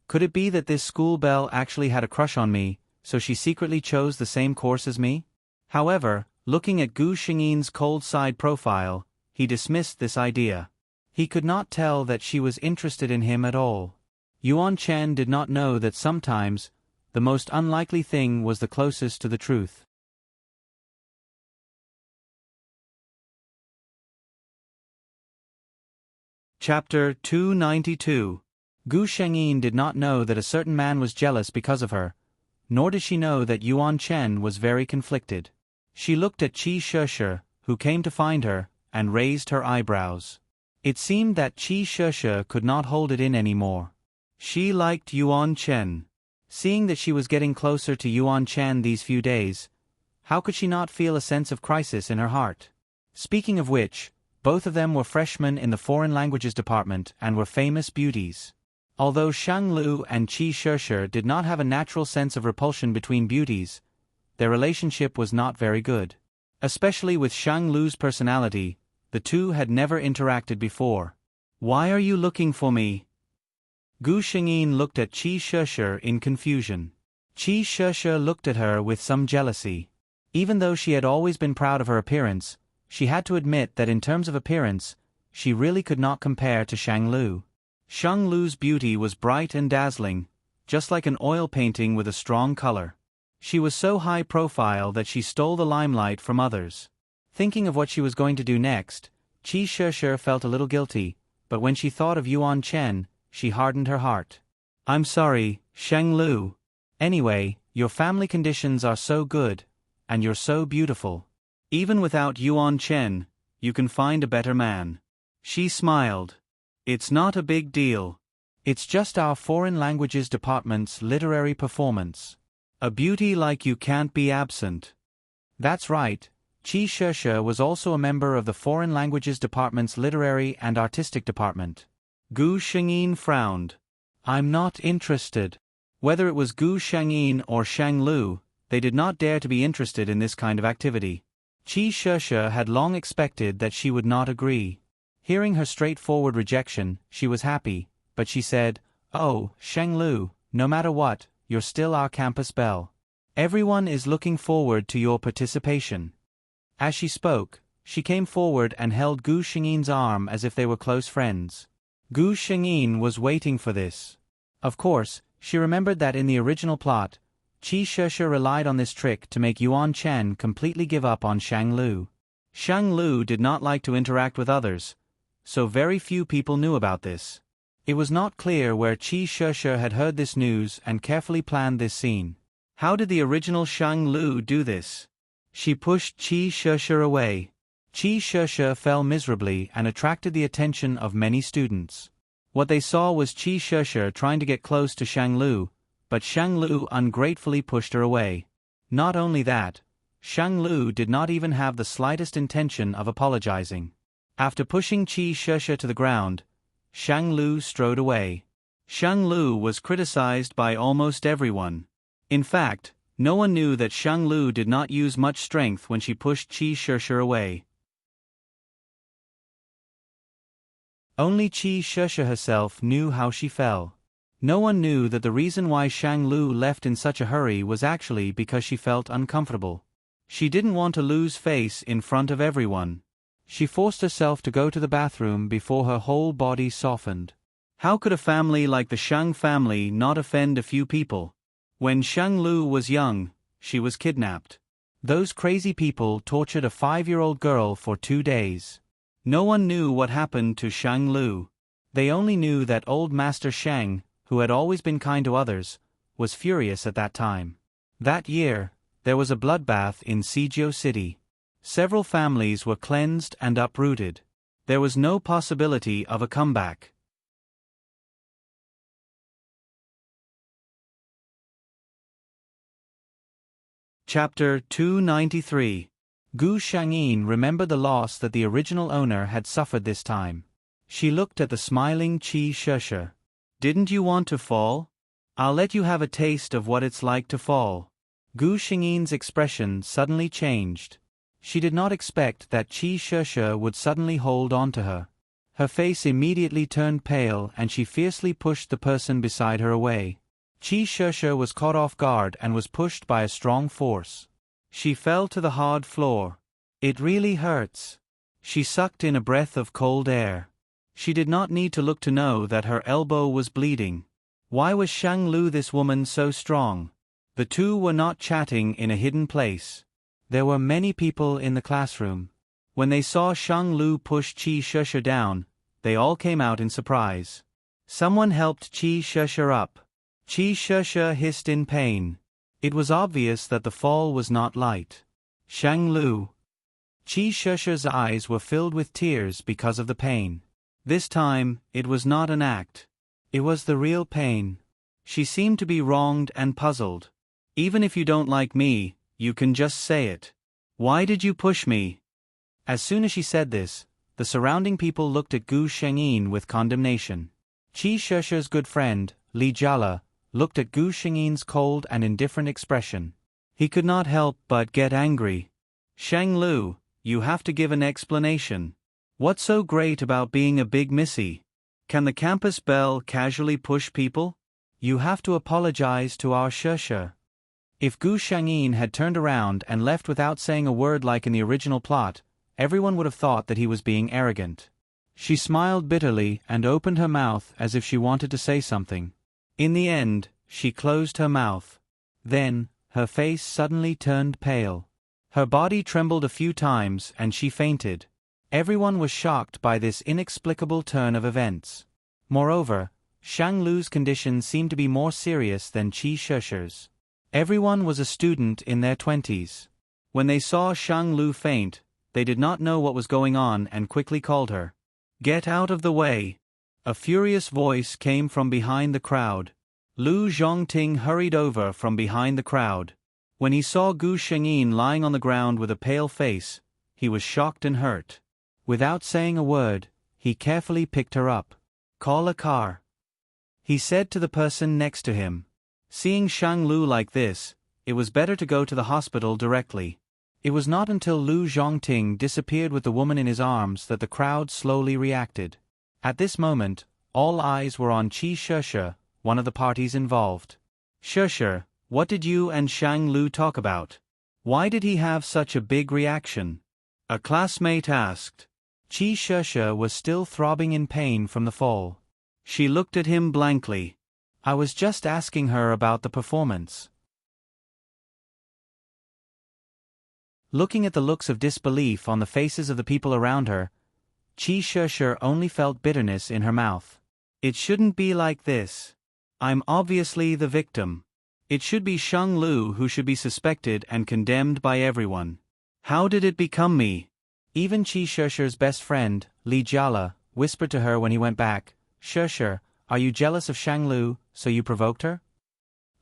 could it be that this school belle actually had a crush on me, so she secretly chose the same course as me? However, looking at Gu Shengyin's cold side profile, he dismissed this idea. He could not tell that she was interested in him at all. Yuan Chen did not know that sometimes, the most unlikely thing was the closest to the truth. Chapter 292. Gu Shengyin did not know that a certain man was jealous because of her, nor did she know that Yuan Chen was very conflicted. She looked at Qi Sheshe, who came to find her, and raised her eyebrows. It seemed that Qi Sheshe could not hold it in anymore. She liked Yuan Chen. Seeing that she was getting closer to Yuan Chen these few days, how could she not feel a sense of crisis in her heart? Speaking of which, both of them were freshmen in the foreign languages department and were famous beauties. Although Shang Lu and Qi Sheshe did not have a natural sense of repulsion between beauties, their relationship was not very good. Especially with Shang Lu's personality, the two had never interacted before. "Why are you looking for me?" Gu Shengyin looked at Qi Sheshe in confusion. Qi Sheshe looked at her with some jealousy. Even though she had always been proud of her appearance, she had to admit that in terms of appearance, she really could not compare to Shang Lu. Shang Lu's beauty was bright and dazzling, just like an oil painting with a strong color. She was so high profile that she stole the limelight from others. Thinking of what she was going to do next, Qi Sheshe felt a little guilty, but when she thought of Yuan Chen, she hardened her heart. "I'm sorry, Shang Lu. Anyway, your family conditions are so good, and you're so beautiful. Even without Yuan Chen, you can find a better man." She smiled. "It's not a big deal. It's just our foreign languages department's literary performance. A beauty like you can't be absent." That's right, Qi Sheshe was also a member of the foreign languages department's literary and artistic department. Gu Shengyin frowned. "I'm not interested." Whether it was Gu Shengyin or Shang Lu, they did not dare to be interested in this kind of activity. Qi Sheshe had long expected that she would not agree. Hearing her straightforward rejection, she was happy, but she said, "Oh, Shang Lu, no matter what, you're still our campus belle. Everyone is looking forward to your participation." As she spoke, she came forward and held Gu Shengyin's arm as if they were close friends. Gu Shengyin was waiting for this. Of course, she remembered that in the original plot, Qi Sheshe relied on this trick to make Yuan Chen completely give up on Shang Lu. Shang Lu did not like to interact with others, so very few people knew about this. It was not clear where Qi Sheshe had heard this news and carefully planned this scene. How did the original Shang Lu do this? She pushed Qi Sheshe away. Qi Sheshe fell miserably and attracted the attention of many students. What they saw was Qi Sheshe trying to get close to Shang Lu, but Shang Lu ungratefully pushed her away. Not only that, Shang Lu did not even have the slightest intention of apologizing. After pushing Qi Sheshe to the ground, Shang Lu strode away. Shang Lu was criticized by almost everyone. In fact, no one knew that Shang Lu did not use much strength when she pushed Qi Sheshe away. Only Qi Sheshe herself knew how she fell. No one knew that the reason why Shang Lu left in such a hurry was actually because she felt uncomfortable. She didn't want to lose face in front of everyone. She forced herself to go to the bathroom before her whole body softened. How could a family like the Shang family not offend a few people? When Shang Lu was young, she was kidnapped. Those crazy people tortured a 5-year-old girl for 2 days. No one knew what happened to Shang Lu. They only knew that old Master Shang, who had always been kind to others, was furious at that time. That year, there was a bloodbath in Sijio City. Several families were cleansed and uprooted. There was no possibility of a comeback. Chapter 293. Gu Shangyin remembered the loss that the original owner had suffered this time. She looked at the smiling Qi Sheshe. "Didn't you want to fall? I'll let you have a taste of what it's like to fall." Gu Shangyin's expression suddenly changed. She did not expect that Qi Sheshe would suddenly hold on to her. Her face immediately turned pale and she fiercely pushed the person beside her away. Qi Sheshe was caught off guard and was pushed by a strong force. She fell to the hard floor. "It really hurts." She sucked in a breath of cold air. She did not need to look to know that her elbow was bleeding. Why was Shang Lu, this woman, so strong? The two were not chatting in a hidden place. There were many people in the classroom. When they saw Shang Lu push Qi Sheshe down, they all came out in surprise. Someone helped Qi Sheshe up. Qi Sheshe hissed in pain. It was obvious that the fall was not light. Shang Lu. Qi Sheshe's eyes were filled with tears because of the pain. This time, it was not an act. It was the real pain. She seemed to be wronged and puzzled. "Even if you don't like me, you can just say it. Why did you push me?" As soon as she said this, the surrounding people looked at Gu Shangyin with condemnation. Qi Sheshe's good friend, Li Jiala, looked at Gu Shangyin's cold and indifferent expression. He could not help but get angry. "Shang Lu, you have to give an explanation. What's so great about being a big missy? Can the campus belle casually push people? You have to apologize to our Sheshe." If Gu Shangyin had turned around and left without saying a word like in the original plot, everyone would have thought that he was being arrogant. She smiled bitterly and opened her mouth as if she wanted to say something. In the end, she closed her mouth. Then, her face suddenly turned pale. Her body trembled a few times and she fainted. Everyone was shocked by this inexplicable turn of events. Moreover, Shang Lu's condition seemed to be more serious than Qi Sheshe's. Everyone was a student in their 20s. When they saw Shang Lu faint, they did not know what was going on and quickly called her. "Get out of the way!" A furious voice came from behind the crowd. Lu Zhongting hurried over from behind the crowd. When he saw Gu Shangyin lying on the ground with a pale face, he was shocked and hurt. Without saying a word, he carefully picked her up. "Call a car," he said to the person next to him. Seeing Shang Lu like this, it was better to go to the hospital directly. It was not until Lu Zhongting disappeared with the woman in his arms that the crowd slowly reacted. At this moment, all eyes were on Qi Sheshe, one of the parties involved. "Sheshe, what did you and Shang Lu talk about? Why did he have such a big reaction?" a classmate asked. Qi Sheshe was still throbbing in pain from the fall. She looked at him blankly. "I was just asking her about the performance." Looking at the looks of disbelief on the faces of the people around her, Qi Sheshe only felt bitterness in her mouth. "It shouldn't be like this. I'm obviously the victim. It should be Shang Lu who should be suspected and condemned by everyone. How did it become me? Even Qi Shesher's best friend, Li Jiala, whispered to her when he went back, "Shesher, are you jealous of Shanglu, so you provoked her?"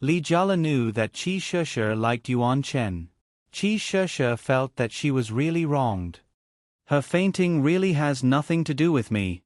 Li Jiala knew that Qi Shesher liked Yuan Chen. Qi Shesher felt that she was really wronged. Her fainting really has nothing to do with me.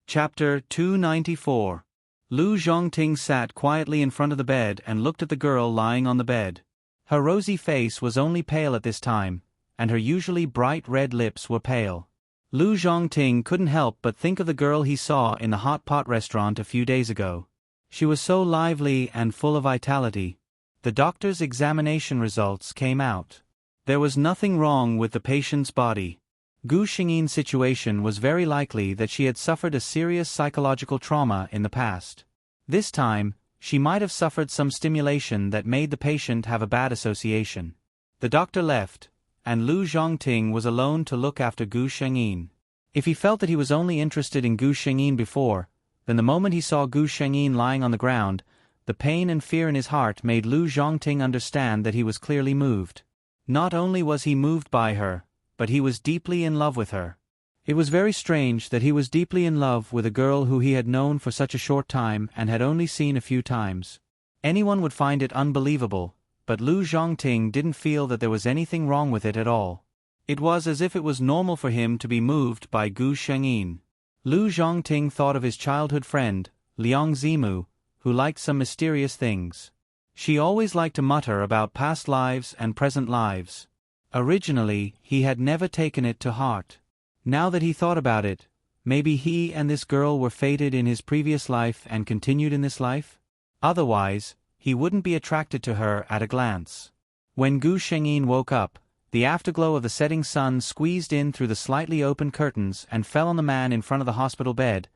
Chapter 294. Lu Zhongting sat quietly in front of the bed and looked at the girl lying on the bed. Her rosy face was only pale at this time, and her usually bright red lips were pale. Lu Zhongting couldn't help but think of the girl he saw in the hot pot restaurant a few days ago. She was so lively and full of vitality. The doctor's examination results came out. There was nothing wrong with the patient's body. Gu Xingyin's situation was very likely that she had suffered a serious psychological trauma in the past. This time, she might have suffered some stimulation that made the patient have a bad association. The doctor left, and Lu Zhongting was alone to look after Gu Xingyin. If he felt that he was only interested in Gu Xingyin before, then the moment he saw Gu Xingyin lying on the ground, the pain and fear in his heart made Lu Zhongting understand that he was clearly moved. Not only was he moved by her, but he was deeply in love with her. It was very strange that he was deeply in love with a girl who he had known for such a short time and had only seen a few times. Anyone would find it unbelievable, but Lu Zhongting didn't feel that there was anything wrong with it at all. It was as if it was normal for him to be moved by Gu Shengyin. Lu Zhongting thought of his childhood friend, Liang Zimu, who liked some mysterious things. She always liked to mutter about past lives and present lives. Originally, he had never taken it to heart. Now that he thought about it, maybe he and this girl were fated in his previous life and continued in this life? Otherwise, he wouldn't be attracted to her at a glance. When Gu Shengyin woke up, the afterglow of the setting sun squeezed in through the slightly open curtains and fell on the man in front of the hospital bed,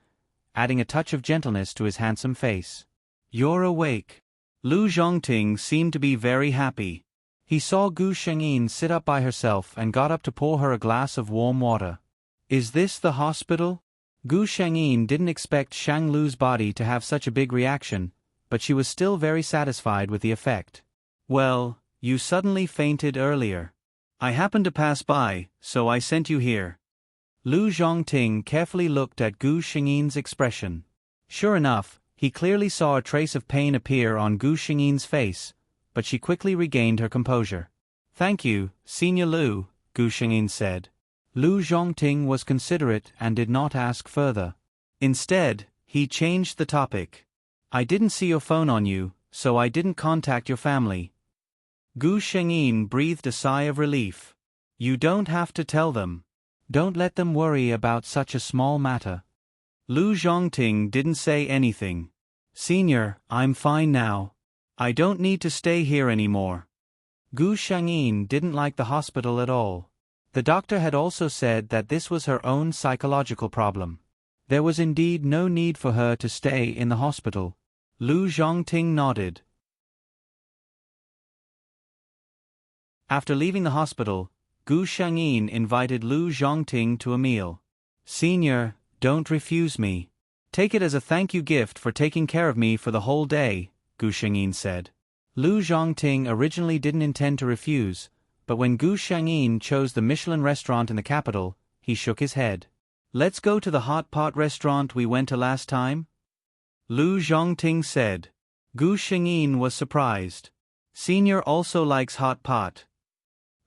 adding a touch of gentleness to his handsome face. "You're awake." Lu Zhongting seemed to be very happy. He saw Gu Shengyin sit up by herself and got up to pour her a glass of warm water. "Is this the hospital?" Gu Shengyin didn't expect Shang Lu's body to have such a big reaction, but she was still very satisfied with the effect. "Well, you suddenly fainted earlier. I happened to pass by, so I sent you here." Lu Zhongting carefully looked at Gu Shengyin's expression. Sure enough, he clearly saw a trace of pain appear on Gu Shengyin's face, but she quickly regained her composure. "Thank you, Senior Lu," Gu Shengyin said. Lu Zhongting was considerate and did not ask further. Instead, he changed the topic. "I didn't see your phone on you, so I didn't contact your family." Gu Shengyin breathed a sigh of relief. "You don't have to tell them. Don't let them worry about such a small matter." Lu Zhongting didn't say anything. "Senior, I'm fine now. I don't need to stay here anymore." Gu Shengyin didn't like the hospital at all. The doctor had also said that this was her own psychological problem. There was indeed no need for her to stay in the hospital. Lu Zhongting nodded. After leaving the hospital, Gu Shengyin invited Lu Zhongting to a meal. "Senior, don't refuse me. Take it as a thank you gift for taking care of me for the whole day," Gu Shengyin said. Lu Zhongting originally didn't intend to refuse, but when Gu Shengyin chose the Michelin restaurant in the capital, he shook his head. "Let's go to the hot pot restaurant we went to last time?" Lu Zhongting said. Gu Shengyin was surprised. "Senior also likes hot pot."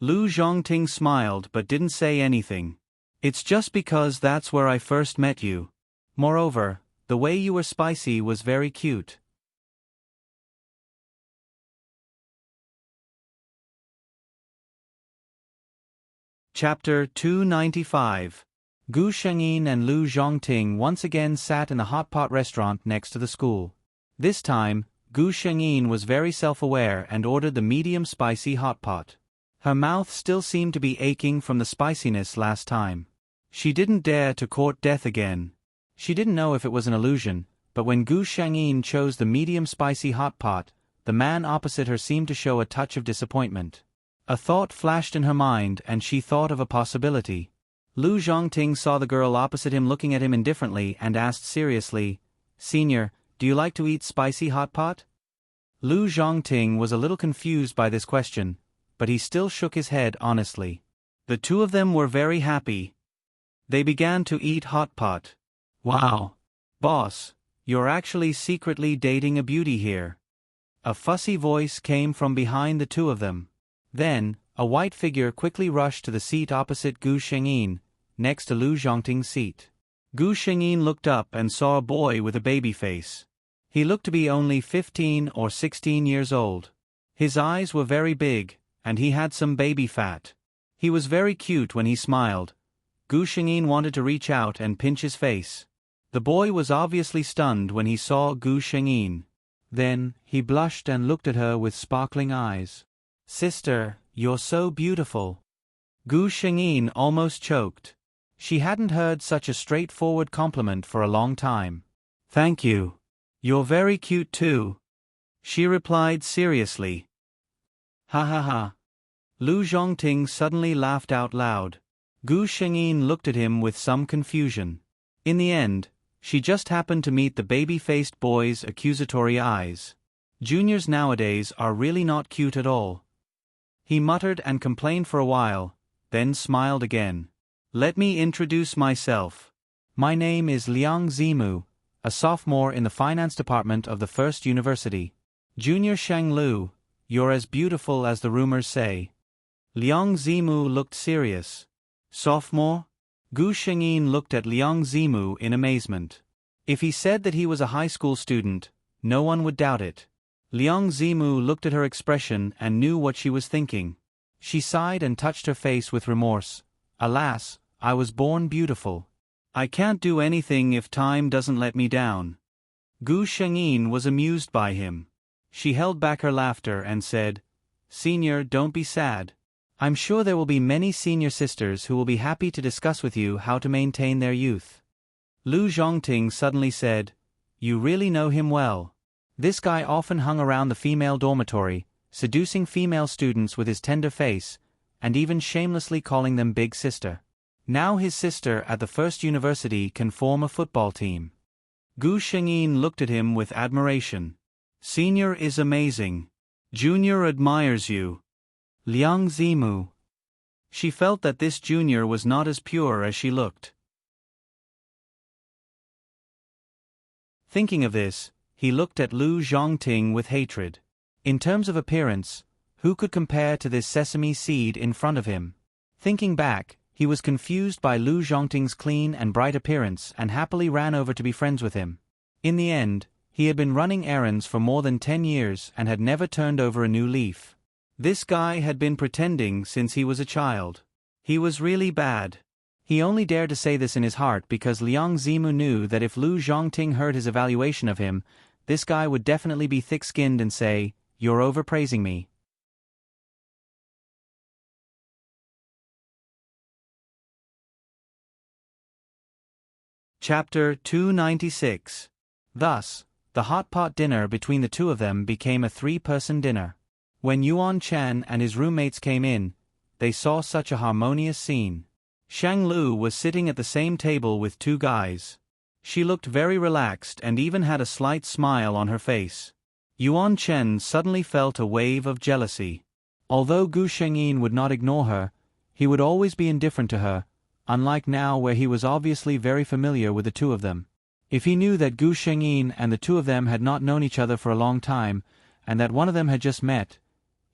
Lu Zhongting smiled but didn't say anything. "It's just because that's where I first met you. Moreover, the way you were spicy was very cute." Chapter 295. Gu Shengyin and Lu Zhongting once again sat in the hot pot restaurant next to the school. This time, Gu Shengyin was very self-aware and ordered the medium spicy hot pot. Her mouth still seemed to be aching from the spiciness last time. She didn't dare to court death again. She didn't know if it was an illusion, but when Gu Shengyin chose the medium spicy hot pot, the man opposite her seemed to show a touch of disappointment. A thought flashed in her mind and she thought of a possibility. Lu Zhongting saw the girl opposite him looking at him indifferently and asked seriously, "Senior, do you like to eat spicy hot pot?" Lu Zhongting was a little confused by this question, but he still shook his head honestly. The two of them were very happy. They began to eat hot pot. Wow! Boss, you're actually secretly dating a beauty here. A fussy voice came from behind the two of them. Then, a white figure quickly rushed to the seat opposite Gu Shengyin, next to Lu Zhongting's seat. Gu Shengyin looked up and saw a boy with a baby face. He looked to be only 15 or 16 years old. His eyes were very big, and he had some baby fat. He was very cute when he smiled. Gu Shengyin wanted to reach out and pinch his face. The boy was obviously stunned when he saw Gu Shengyin. Then, he blushed and looked at her with sparkling eyes. Sister, you're so beautiful. Gu Shengyin almost choked. She hadn't heard such a straightforward compliment for a long time. Thank you. You're very cute too. She replied seriously. Ha ha ha. Lu Zhongting suddenly laughed out loud. Gu Shengyin looked at him with some confusion. In the end, she just happened to meet the baby-faced boy's accusatory eyes. Juniors nowadays are really not cute at all. He muttered and complained for a while, then smiled again. Let me introduce myself. My name is Liang Zimu, a sophomore in the finance department of the First University. Junior Shang Lu, you're as beautiful as the rumors say. Liang Zimu looked serious. Sophomore? Gu Shengyin looked at Liang Zimu in amazement. If he said that he was a high school student, no one would doubt it. Liang Zimu looked at her expression and knew what she was thinking. She sighed and touched her face with remorse. Alas, I was born beautiful. I can't do anything if time doesn't let me down. Gu Shengyin was amused by him. She held back her laughter and said, Senior, don't be sad. I'm sure there will be many senior sisters who will be happy to discuss with you how to maintain their youth. Lu Zhongting suddenly said, You really know him well. This guy often hung around the female dormitory, seducing female students with his tender face, and even shamelessly calling them big sister. Now his sister at the First University can form a football team. Gu Shengyin looked at him with admiration. Senior is amazing. Junior admires you. Liang Zimu. She felt that this junior was not as pure as she looked. Thinking of this, he looked at Lu Zhongting with hatred. In terms of appearance, who could compare to this sesame seed in front of him? Thinking back, he was confused by Lu Zhongting's clean and bright appearance and happily ran over to be friends with him. In the end, he had been running errands for more than 10 years and had never turned over a new leaf. This guy had been pretending since he was a child. He was really bad. He only dared to say this in his heart because Liang Zimu knew that if Lu Zhongting heard his evaluation of him, this guy would definitely be thick-skinned and say, You're overpraising me. Chapter 296. Thus, the hot pot dinner between the two of them became a 3-person dinner. When Yuan Chen and his roommates came in, they saw such a harmonious scene. Shang Lu was sitting at the same table with 2 guys. She looked very relaxed and even had a slight smile on her face. Yuan Chen suddenly felt a wave of jealousy. Although Gu Shengyin would not ignore her, he would always be indifferent to her, unlike now where he was obviously very familiar with the two of them. If he knew that Gu Shengyin and the two of them had not known each other for a long time, and that one of them had just met,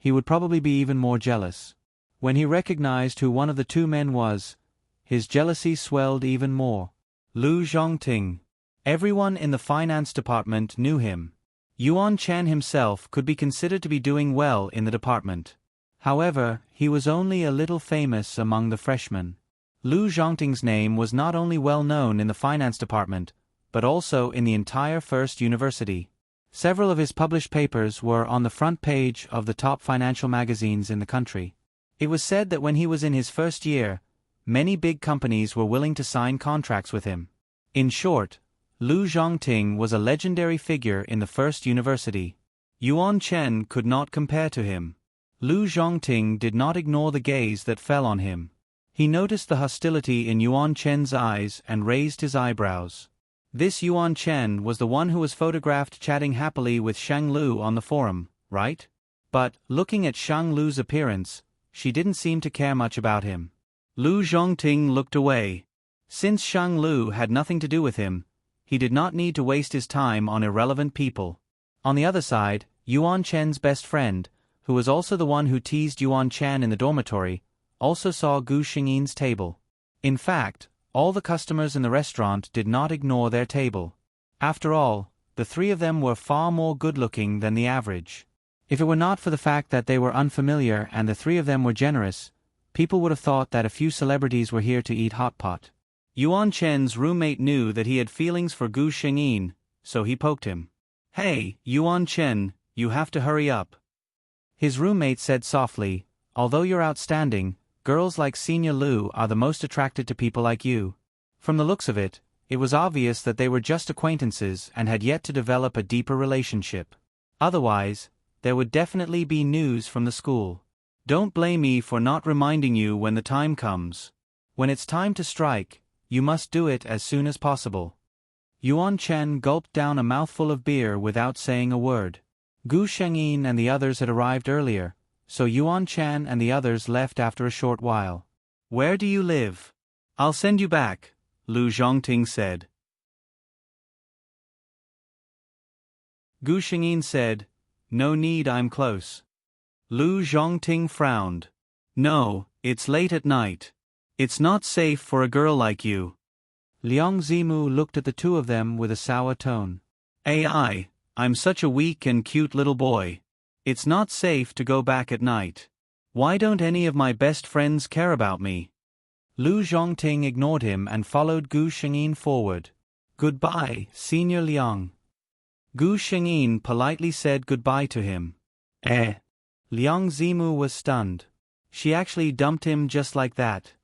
he would probably be even more jealous. When he recognized who one of the 2 men was, his jealousy swelled even more. Lu Zhongting. Everyone in the finance department knew him. Yuan Chen himself could be considered to be doing well in the department. However, he was only a little famous among the freshmen. Lu Zhongting's name was not only well known in the finance department, but also in the entire First University. Several of his published papers were on the front page of the top financial magazines in the country. It was said that when he was in his first year, many big companies were willing to sign contracts with him. In short, Lu Zhongting was a legendary figure in the First University. Yuan Chen could not compare to him. Lu Zhongting did not ignore the gaze that fell on him. He noticed the hostility in Yuan Chen's eyes and raised his eyebrows. This Yuan Chen was the one who was photographed chatting happily with Shang Lu on the forum, right? But, looking at Shang Lu's appearance, she didn't seem to care much about him. Lu Zhongting looked away. Since Shang Lu had nothing to do with him, he did not need to waste his time on irrelevant people. On the other side, Yuan Chen's best friend, who was also the one who teased Yuan Chen in the dormitory, also saw Gu Xingyi's table. In fact, all the customers in the restaurant did not ignore their table. After all, the three of them were far more good-looking than the average. If it were not for the fact that they were unfamiliar and the three of them were generous, people would have thought that a few celebrities were here to eat hot pot. Yuan Chen's roommate knew that he had feelings for Gu Xingyi, so he poked him. "Hey, Yuan Chen, you have to hurry up." His roommate said softly, "Although you're outstanding, girls like Senior Lu are the most attracted to people like you." From the looks of it, it was obvious that they were just acquaintances and had yet to develop a deeper relationship. Otherwise, there would definitely be news from the school. Don't blame me for not reminding you when the time comes. When it's time to strike, you must do it as soon as possible. Yuan Chen gulped down a mouthful of beer without saying a word. Gu Shengyin and the others had arrived earlier, so Yuan Chen and the others left after a short while. "Where do you live?" "I'll send you back," Lu Zhongting said. Gu Shengyin said, "No need, I'm close." Lu Zhongting frowned. "No, it's late at night. It's not safe for a girl like you." Liang Zimu looked at the two of them with a sour tone. I'm such a weak and cute little boy. It's not safe to go back at night. Why don't any of my best friends care about me?" Lu Zhongting ignored him and followed Gu Shengyin forward. "Goodbye, Senior Liang." Gu Shengyin politely said goodbye to him. Liang Zimu was stunned. She actually dumped him just like that.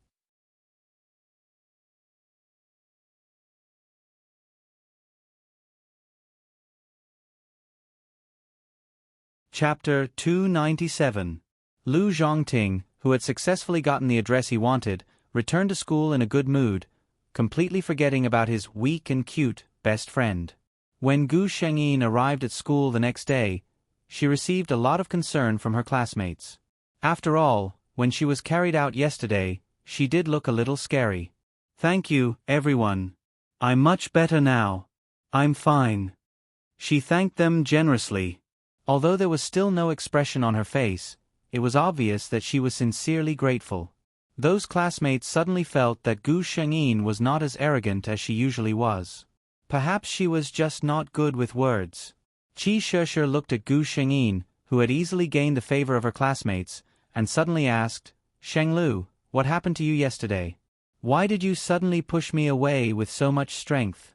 Chapter 297. Lu Zhongting, who had successfully gotten the address he wanted, returned to school in a good mood, completely forgetting about his weak and cute best friend. When Gu Shengyin arrived at school the next day, she received a lot of concern from her classmates. After all, when she was carried out yesterday, she did look a little scary. "Thank you, everyone. I'm much better now. I'm fine." She thanked them generously. Although there was still no expression on her face, it was obvious that she was sincerely grateful. Those classmates suddenly felt that Gu Shengyin was not as arrogant as she usually was. Perhaps she was just not good with words. Qi Sheshe looked at Gu Shengyin, who had easily gained the favor of her classmates, and suddenly asked, "Shang Lu, what happened to you yesterday? Why did you suddenly push me away with so much strength?"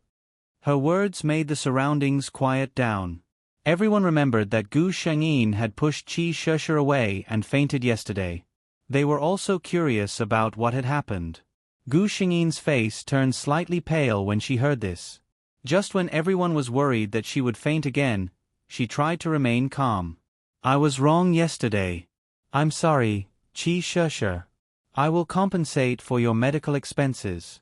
Her words made the surroundings quiet down. Everyone remembered that Gu Shengyin had pushed Qi Sheshe away and fainted yesterday. They were also curious about what had happened. Gu Shengyin's face turned slightly pale when she heard this. Just when everyone was worried that she would faint again, she tried to remain calm. "I was wrong yesterday. I'm sorry, Qi Sheshe. I will compensate for your medical expenses."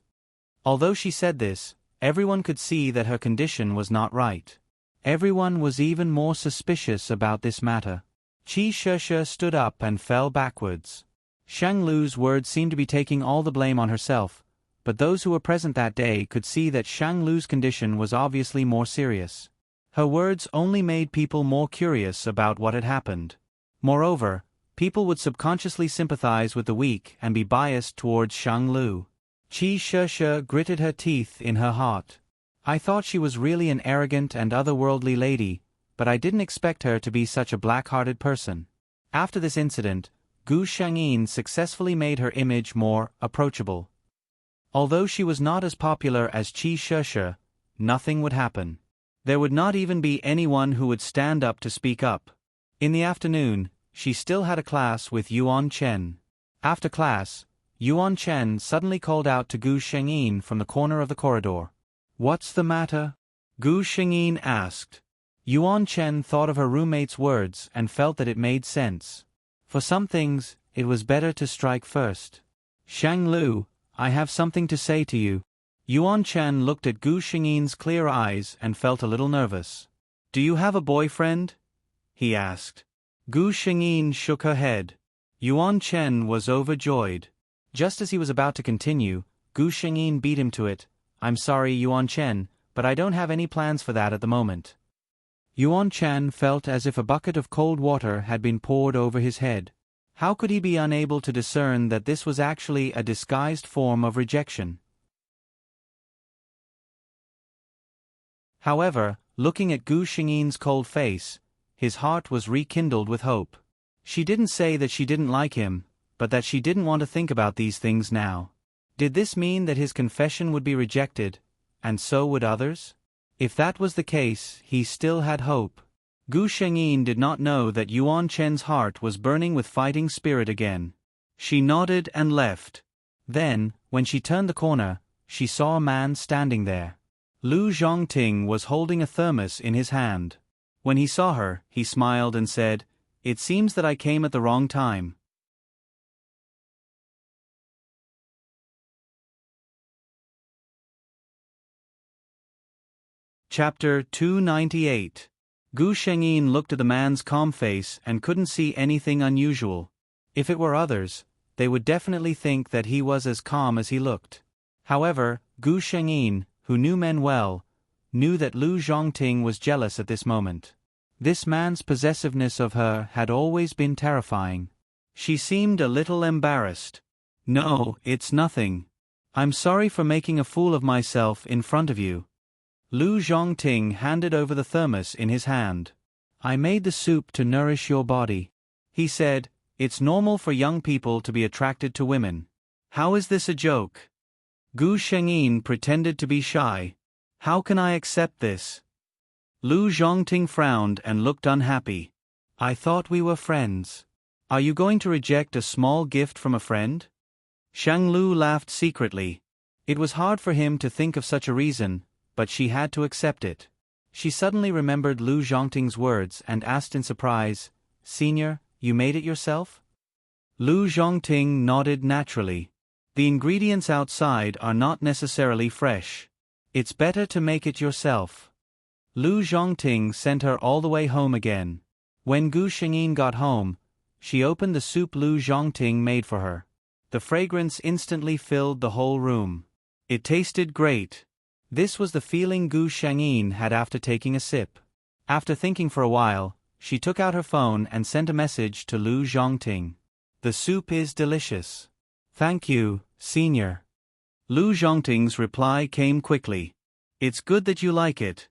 Although she said this, everyone could see that her condition was not right. Everyone was even more suspicious about this matter. Qi Sheshe stood up and fell backwards. Shang Lu's words seemed to be taking all the blame on herself, but those who were present that day could see that Shang Lu's condition was obviously more serious. Her words only made people more curious about what had happened. Moreover, people would subconsciously sympathize with the weak and be biased towards Shang Lu. Qi Sheshe gritted her teeth in her heart. "I thought she was really an arrogant and otherworldly lady, but I didn't expect her to be such a black-hearted person." After this incident, Gu Shengyin successfully made her image more approachable. Although she was not as popular as Qi Sheshe, nothing would happen. There would not even be anyone who would stand up to speak up. In the afternoon, she still had a class with Yuan Chen. After class, Yuan Chen suddenly called out to Gu Shengyin from the corner of the corridor. "What's the matter?" Gu Shengyin asked. Yuan Chen thought of her roommate's words and felt that it made sense. For some things, it was better to strike first. "Shang Lu, I have something to say to you." Yuan Chen looked at Gu Xingyin's clear eyes and felt a little nervous. "Do you have a boyfriend?" he asked. Gu Xingyin shook her head. Yuan Chen was overjoyed. Just as he was about to continue, Gu Xingyin beat him to it. "I'm sorry, Yuan Chen, but I don't have any plans for that at the moment." Yuan Chen felt as if a bucket of cold water had been poured over his head. How could he be unable to discern that this was actually a disguised form of rejection? However, looking at Gu Xingyin's cold face, his heart was rekindled with hope. She didn't say that she didn't like him, but that she didn't want to think about these things now. Did this mean that his confession would be rejected, and so would others? If that was the case, he still had hope. Gu Shengyin did not know that Yuan Chen's heart was burning with fighting spirit again. She nodded and left. Then, when she turned the corner, she saw a man standing there. Lu Zhongting was holding a thermos in his hand. When he saw her, he smiled and said, "It seems that I came at the wrong time." Chapter 298. Gu Shengyin looked at the man's calm face and couldn't see anything unusual. If it were others, they would definitely think that he was as calm as he looked. However, Gu Shengyin, who knew men well, knew that Lu Zhongting was jealous at this moment. This man's possessiveness of her had always been terrifying. She seemed a little embarrassed. "No, it's nothing. I'm sorry for making a fool of myself in front of you." Lu Zhongting handed over the thermos in his hand. "I made the soup to nourish your body," he said. "It's normal for young people to be attracted to women. How is this a joke?" Gu Shengyin pretended to be shy. "How can I accept this?" Lu Zhongting frowned and looked unhappy. "I thought we were friends. Are you going to reject a small gift from a friend?" Shang Lu laughed secretly. It was hard for him to think of such a reason, but she had to accept it. She suddenly remembered Lu Zhongting's words and asked in surprise, "Senior, you made it yourself?" Lu Zhongting nodded naturally. "The ingredients outside are not necessarily fresh. It's better to make it yourself." Lu Zhongting sent her all the way home again. When Gu Shengyin got home, she opened the soup Lu Zhongting made for her. The fragrance instantly filled the whole room. It tasted great. This was the feeling Gu Shengyin had after taking a sip. After thinking for a while, she took out her phone and sent a message to Lu Zhongting. "The soup is delicious. Thank you, Senior." Lu Zhongting's reply came quickly. "It's good that you like it."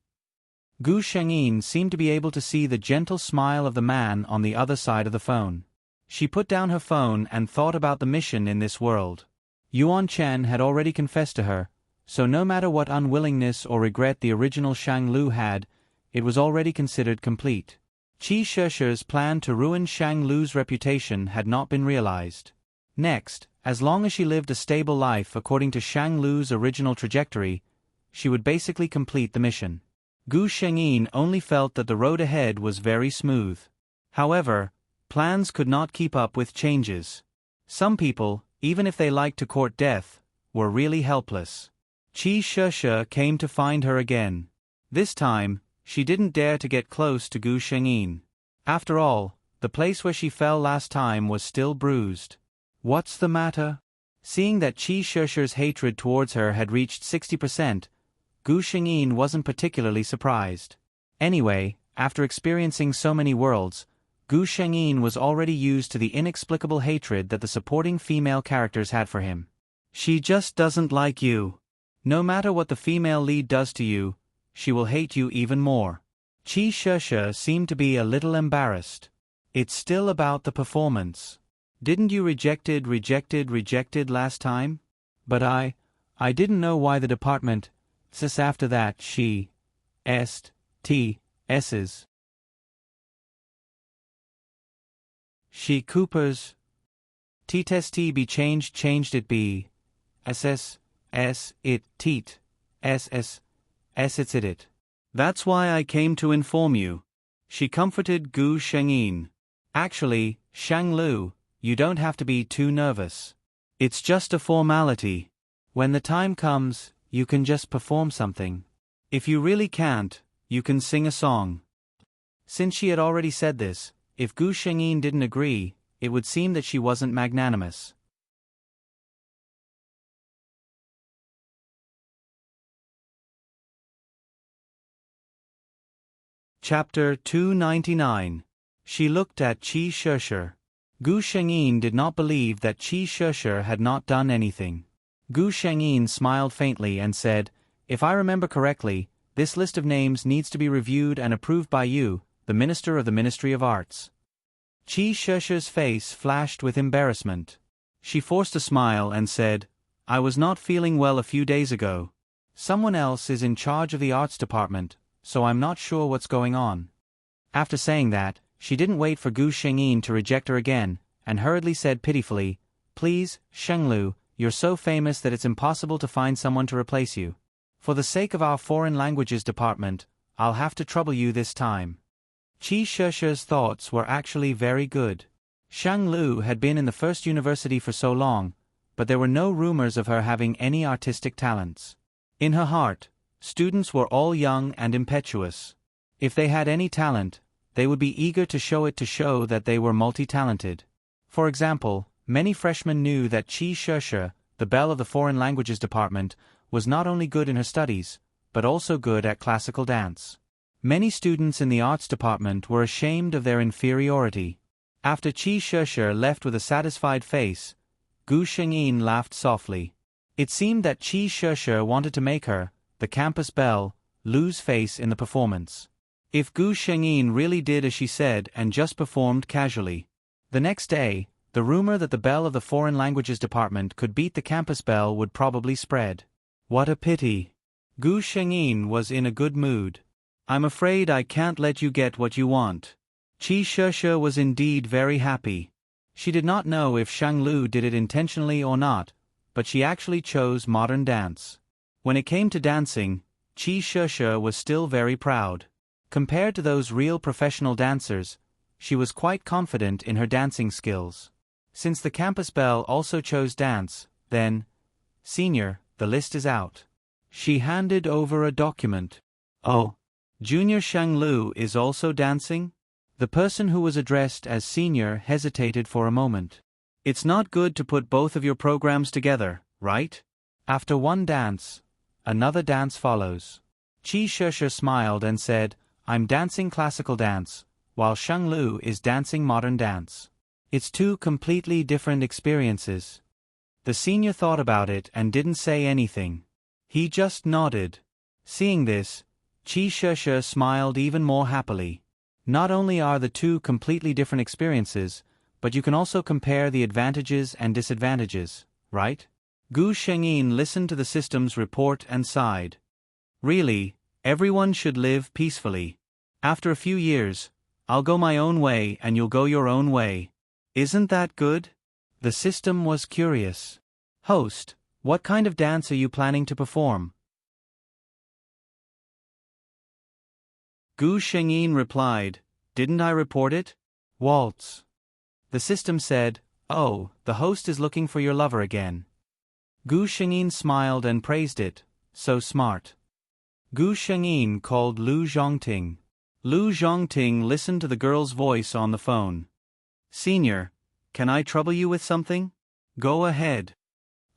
Gu Shengyin seemed to be able to see the gentle smile of the man on the other side of the phone. She put down her phone and thought about the mission in this world. Yuan Chen had already confessed to her, so no matter what unwillingness or regret the original Shang Lu had, it was already considered complete. Qi Sheshe's plan to ruin Shang Lu's reputation had not been realized. Next, as long as she lived a stable life according to Shang Lu's original trajectory, she would basically complete the mission. Gu Shengyin only felt that the road ahead was very smooth. However, plans could not keep up with changes. Some people, even if they liked to court death, were really helpless. Qi Sheshe came to find her again. This time, she didn't dare to get close to Gu Shengyin. After all, the place where she fell last time was still bruised. "What's the matter?" Seeing that Qi Sheshe's hatred towards her had reached 60%, Gu Shengyin wasn't particularly surprised. Anyway, after experiencing so many worlds, Gu Shengyin was already used to the inexplicable hatred that the supporting female characters had for him. "She just doesn't like you. No matter what the female lead does to you, she will hate you even more." Qi Sheshe seemed to be a little embarrassed. "It's still about the performance. Didn't you rejected last time? But I didn't know why the department, since after that she, S's. She Cooper's. T-test be changed it be. SS. S it teat, ss, it's it. That's why I came to inform you." She comforted Gu Shengyin. "Actually, Shang Lu, you don't have to be too nervous. It's just a formality. When the time comes, you can just perform something. If you really can't, you can sing a song. Since she had already said this, if Gu Shengyin didn't agree, it would seem that she wasn't magnanimous. Chapter 299. She looked at Qi Sheshe. Gu Shengyin did not believe that Qi Sheshe had not done anything. Gu Shengyin smiled faintly and said, "If I remember correctly, this list of names needs to be reviewed and approved by you, the Minister of the Ministry of Arts." Qi Sheshe's face flashed with embarrassment. She forced a smile and said, "I was not feeling well a few days ago. Someone else is in charge of the arts department, so I'm not sure what's going on." After saying that, she didn't wait for Gu Shengyin to reject her again, and hurriedly said pitifully, "Please, Shenglu, you're so famous that it's impossible to find someone to replace you. For the sake of our foreign languages department, I'll have to trouble you this time." Qi Sheshe's thoughts were actually very good. Shang Lu had been in the first university for so long, but there were no rumors of her having any artistic talents. In her heart, students were all young and impetuous. If they had any talent, they would be eager to show it to show that they were multi-talented. For example, many freshmen knew that Qi Sheshe, the belle of the foreign languages department, was not only good in her studies, but also good at classical dance. Many students in the arts department were ashamed of their inferiority. After Qi Sheshe left with a satisfied face, Gu Shengyin laughed softly. It seemed that Qi Sheshe wanted to make her, the campus belle, lose face in the performance. If Gu Shengyin really did as she said and just performed casually. The next day, the rumor that the belle of the foreign languages department could beat the campus belle would probably spread. What a pity. Gu Shengyin was in a good mood. "I'm afraid I can't let you get what you want." Qi Sheshe was indeed very happy. She did not know if Shang Lu did it intentionally or not, but she actually chose modern dance. When it came to dancing, Qi Sheshe was still very proud. Compared to those real professional dancers, she was quite confident in her dancing skills. Since the campus belle also chose dance, then, "Senior, the list is out." She handed over a document. "Oh, Junior Shang Lu is also dancing?" The person who was addressed as senior hesitated for a moment. "It's not good to put both of your programs together, right?" After one dance, another dance follows. Qi Sheshe smiled and said, "I'm dancing classical dance, while Shang Lu is dancing modern dance. It's two completely different experiences." The senior thought about it and didn't say anything. He just nodded. Seeing this, Qi Sheshe smiled even more happily. Not only are the two completely different experiences, but you can also compare the advantages and disadvantages, right? Gu Shengyin listened to the system's report and sighed. "Really, everyone should live peacefully. After a few years, I'll go my own way and you'll go your own way. Isn't that good?" The system was curious. "Host, what kind of dance are you planning to perform?" Gu Shengyin replied, "Didn't I report it? Waltz." The system said, "Oh, the host is looking for your lover again." Gu Shengyin smiled and praised it. So smart. Gu Shengyin called Lu Zhongting. Lu Zhongting listened to the girl's voice on the phone. "Senior, can I trouble you with something?" "Go ahead."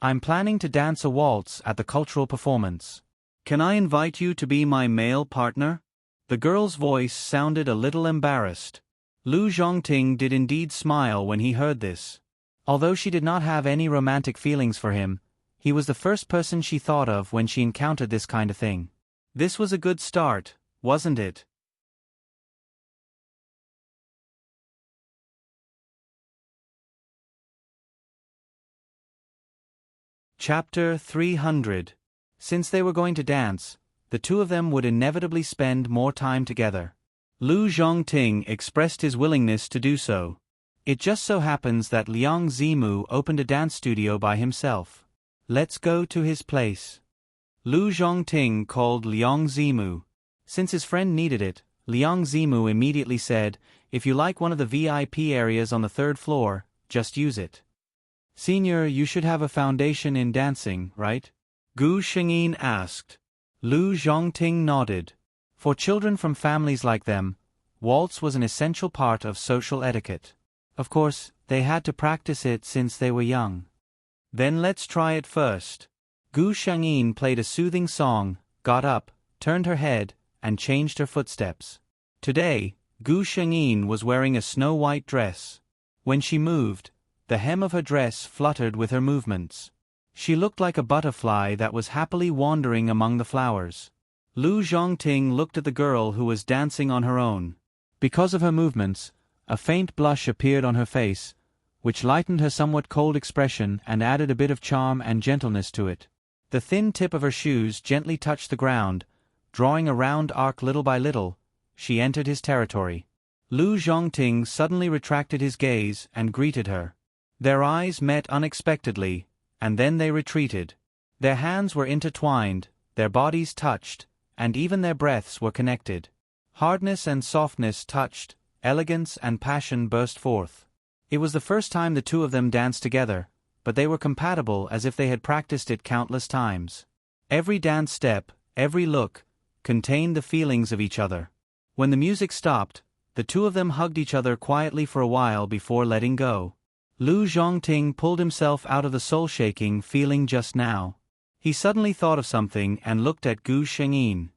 "I'm planning to dance a waltz at the cultural performance. Can I invite you to be my male partner?" The girl's voice sounded a little embarrassed. Lu Zhongting did indeed smile when he heard this. Although she did not have any romantic feelings for him, he was the first person she thought of when she encountered this kind of thing. This was a good start, wasn't it? Chapter 300. Since they were going to dance, the two of them would inevitably spend more time together. Lu Zhongting expressed his willingness to do so. It just so happens that Liang Zimu opened a dance studio by himself. "Let's go to his place." Lu Zhongting called Liang Zimu. Since his friend needed it, Liang Zimu immediately said, "If you like one of the VIP areas on the third floor, just use it." "Senior, you should have a foundation in dancing, right?" Gu Shengyin asked. Lu Zhongting nodded. For children from families like them, waltz was an essential part of social etiquette. Of course, they had to practice it since they were young. Then let's try it first. Gu Shengyin played a soothing song, got up, turned her head, and changed her footsteps. Today, Gu Shengyin was wearing a snow-white dress. When she moved, the hem of her dress fluttered with her movements. She looked like a butterfly that was happily wandering among the flowers. Lu Zhongting looked at the girl who was dancing on her own. Because of her movements, a faint blush appeared on her face, which lightened her somewhat cold expression and added a bit of charm and gentleness to it. The thin tip of her shoes gently touched the ground, drawing a round arc little by little. She entered his territory. Lu Zhongting suddenly retracted his gaze and greeted her. Their eyes met unexpectedly, and then they retreated. Their hands were intertwined, their bodies touched, and even their breaths were connected. Hardness and softness touched, elegance and passion burst forth. It was the first time the two of them danced together, but they were compatible as if they had practiced it countless times. Every dance step, every look, contained the feelings of each other. When the music stopped, the two of them hugged each other quietly for a while before letting go. Lu Zhongting pulled himself out of the soul-shaking feeling just now. He suddenly thought of something and looked at Gu Shengyin.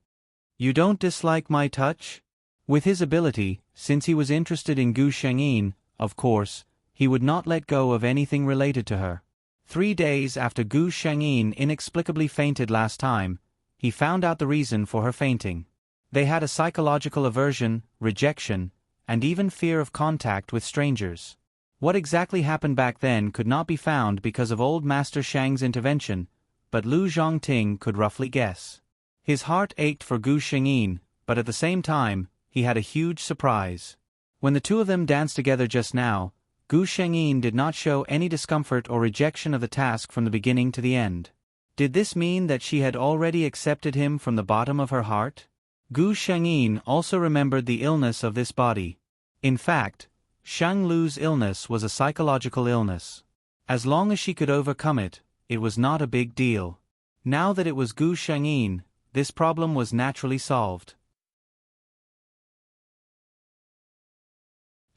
You don't dislike my touch? With his ability, since he was interested in Gu Shengyin, of course, he would not let go of anything related to her. 3 days after Gu Shengyin inexplicably fainted last time, he found out the reason for her fainting. They had a psychological aversion, rejection, and even fear of contact with strangers. What exactly happened back then could not be found because of old Master Shang's intervention, but Lu Zhongting could roughly guess. His heart ached for Gu Shengyin, but at the same time, he had a huge surprise. When the two of them danced together just now, Gu Shengyin did not show any discomfort or rejection of the task from the beginning to the end. Did this mean that she had already accepted him from the bottom of her heart? Gu Shengyin also remembered the illness of this body. In fact, Shang Lu's illness was a psychological illness. As long as she could overcome it, it was not a big deal. Now that it was Gu Shengyin, this problem was naturally solved.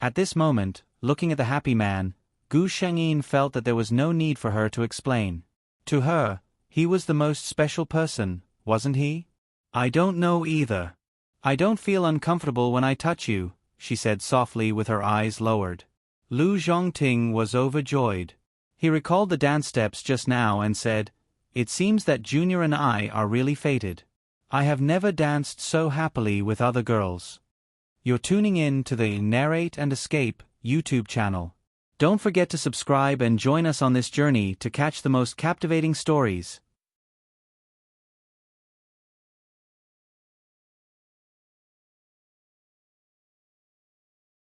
At this moment, looking at the happy man, Gu Shengyin felt that there was no need for her to explain. To her, he was the most special person, wasn't he? I don't know either. I don't feel uncomfortable when I touch you, she said softly with her eyes lowered. Lu Zhongting was overjoyed. He recalled the dance steps just now and said, It seems that Junior and I are really fated. I have never danced so happily with other girls. You're tuning in to the Narrate and Escape YouTube channel. Don't forget to subscribe and join us on this journey to catch the most captivating stories.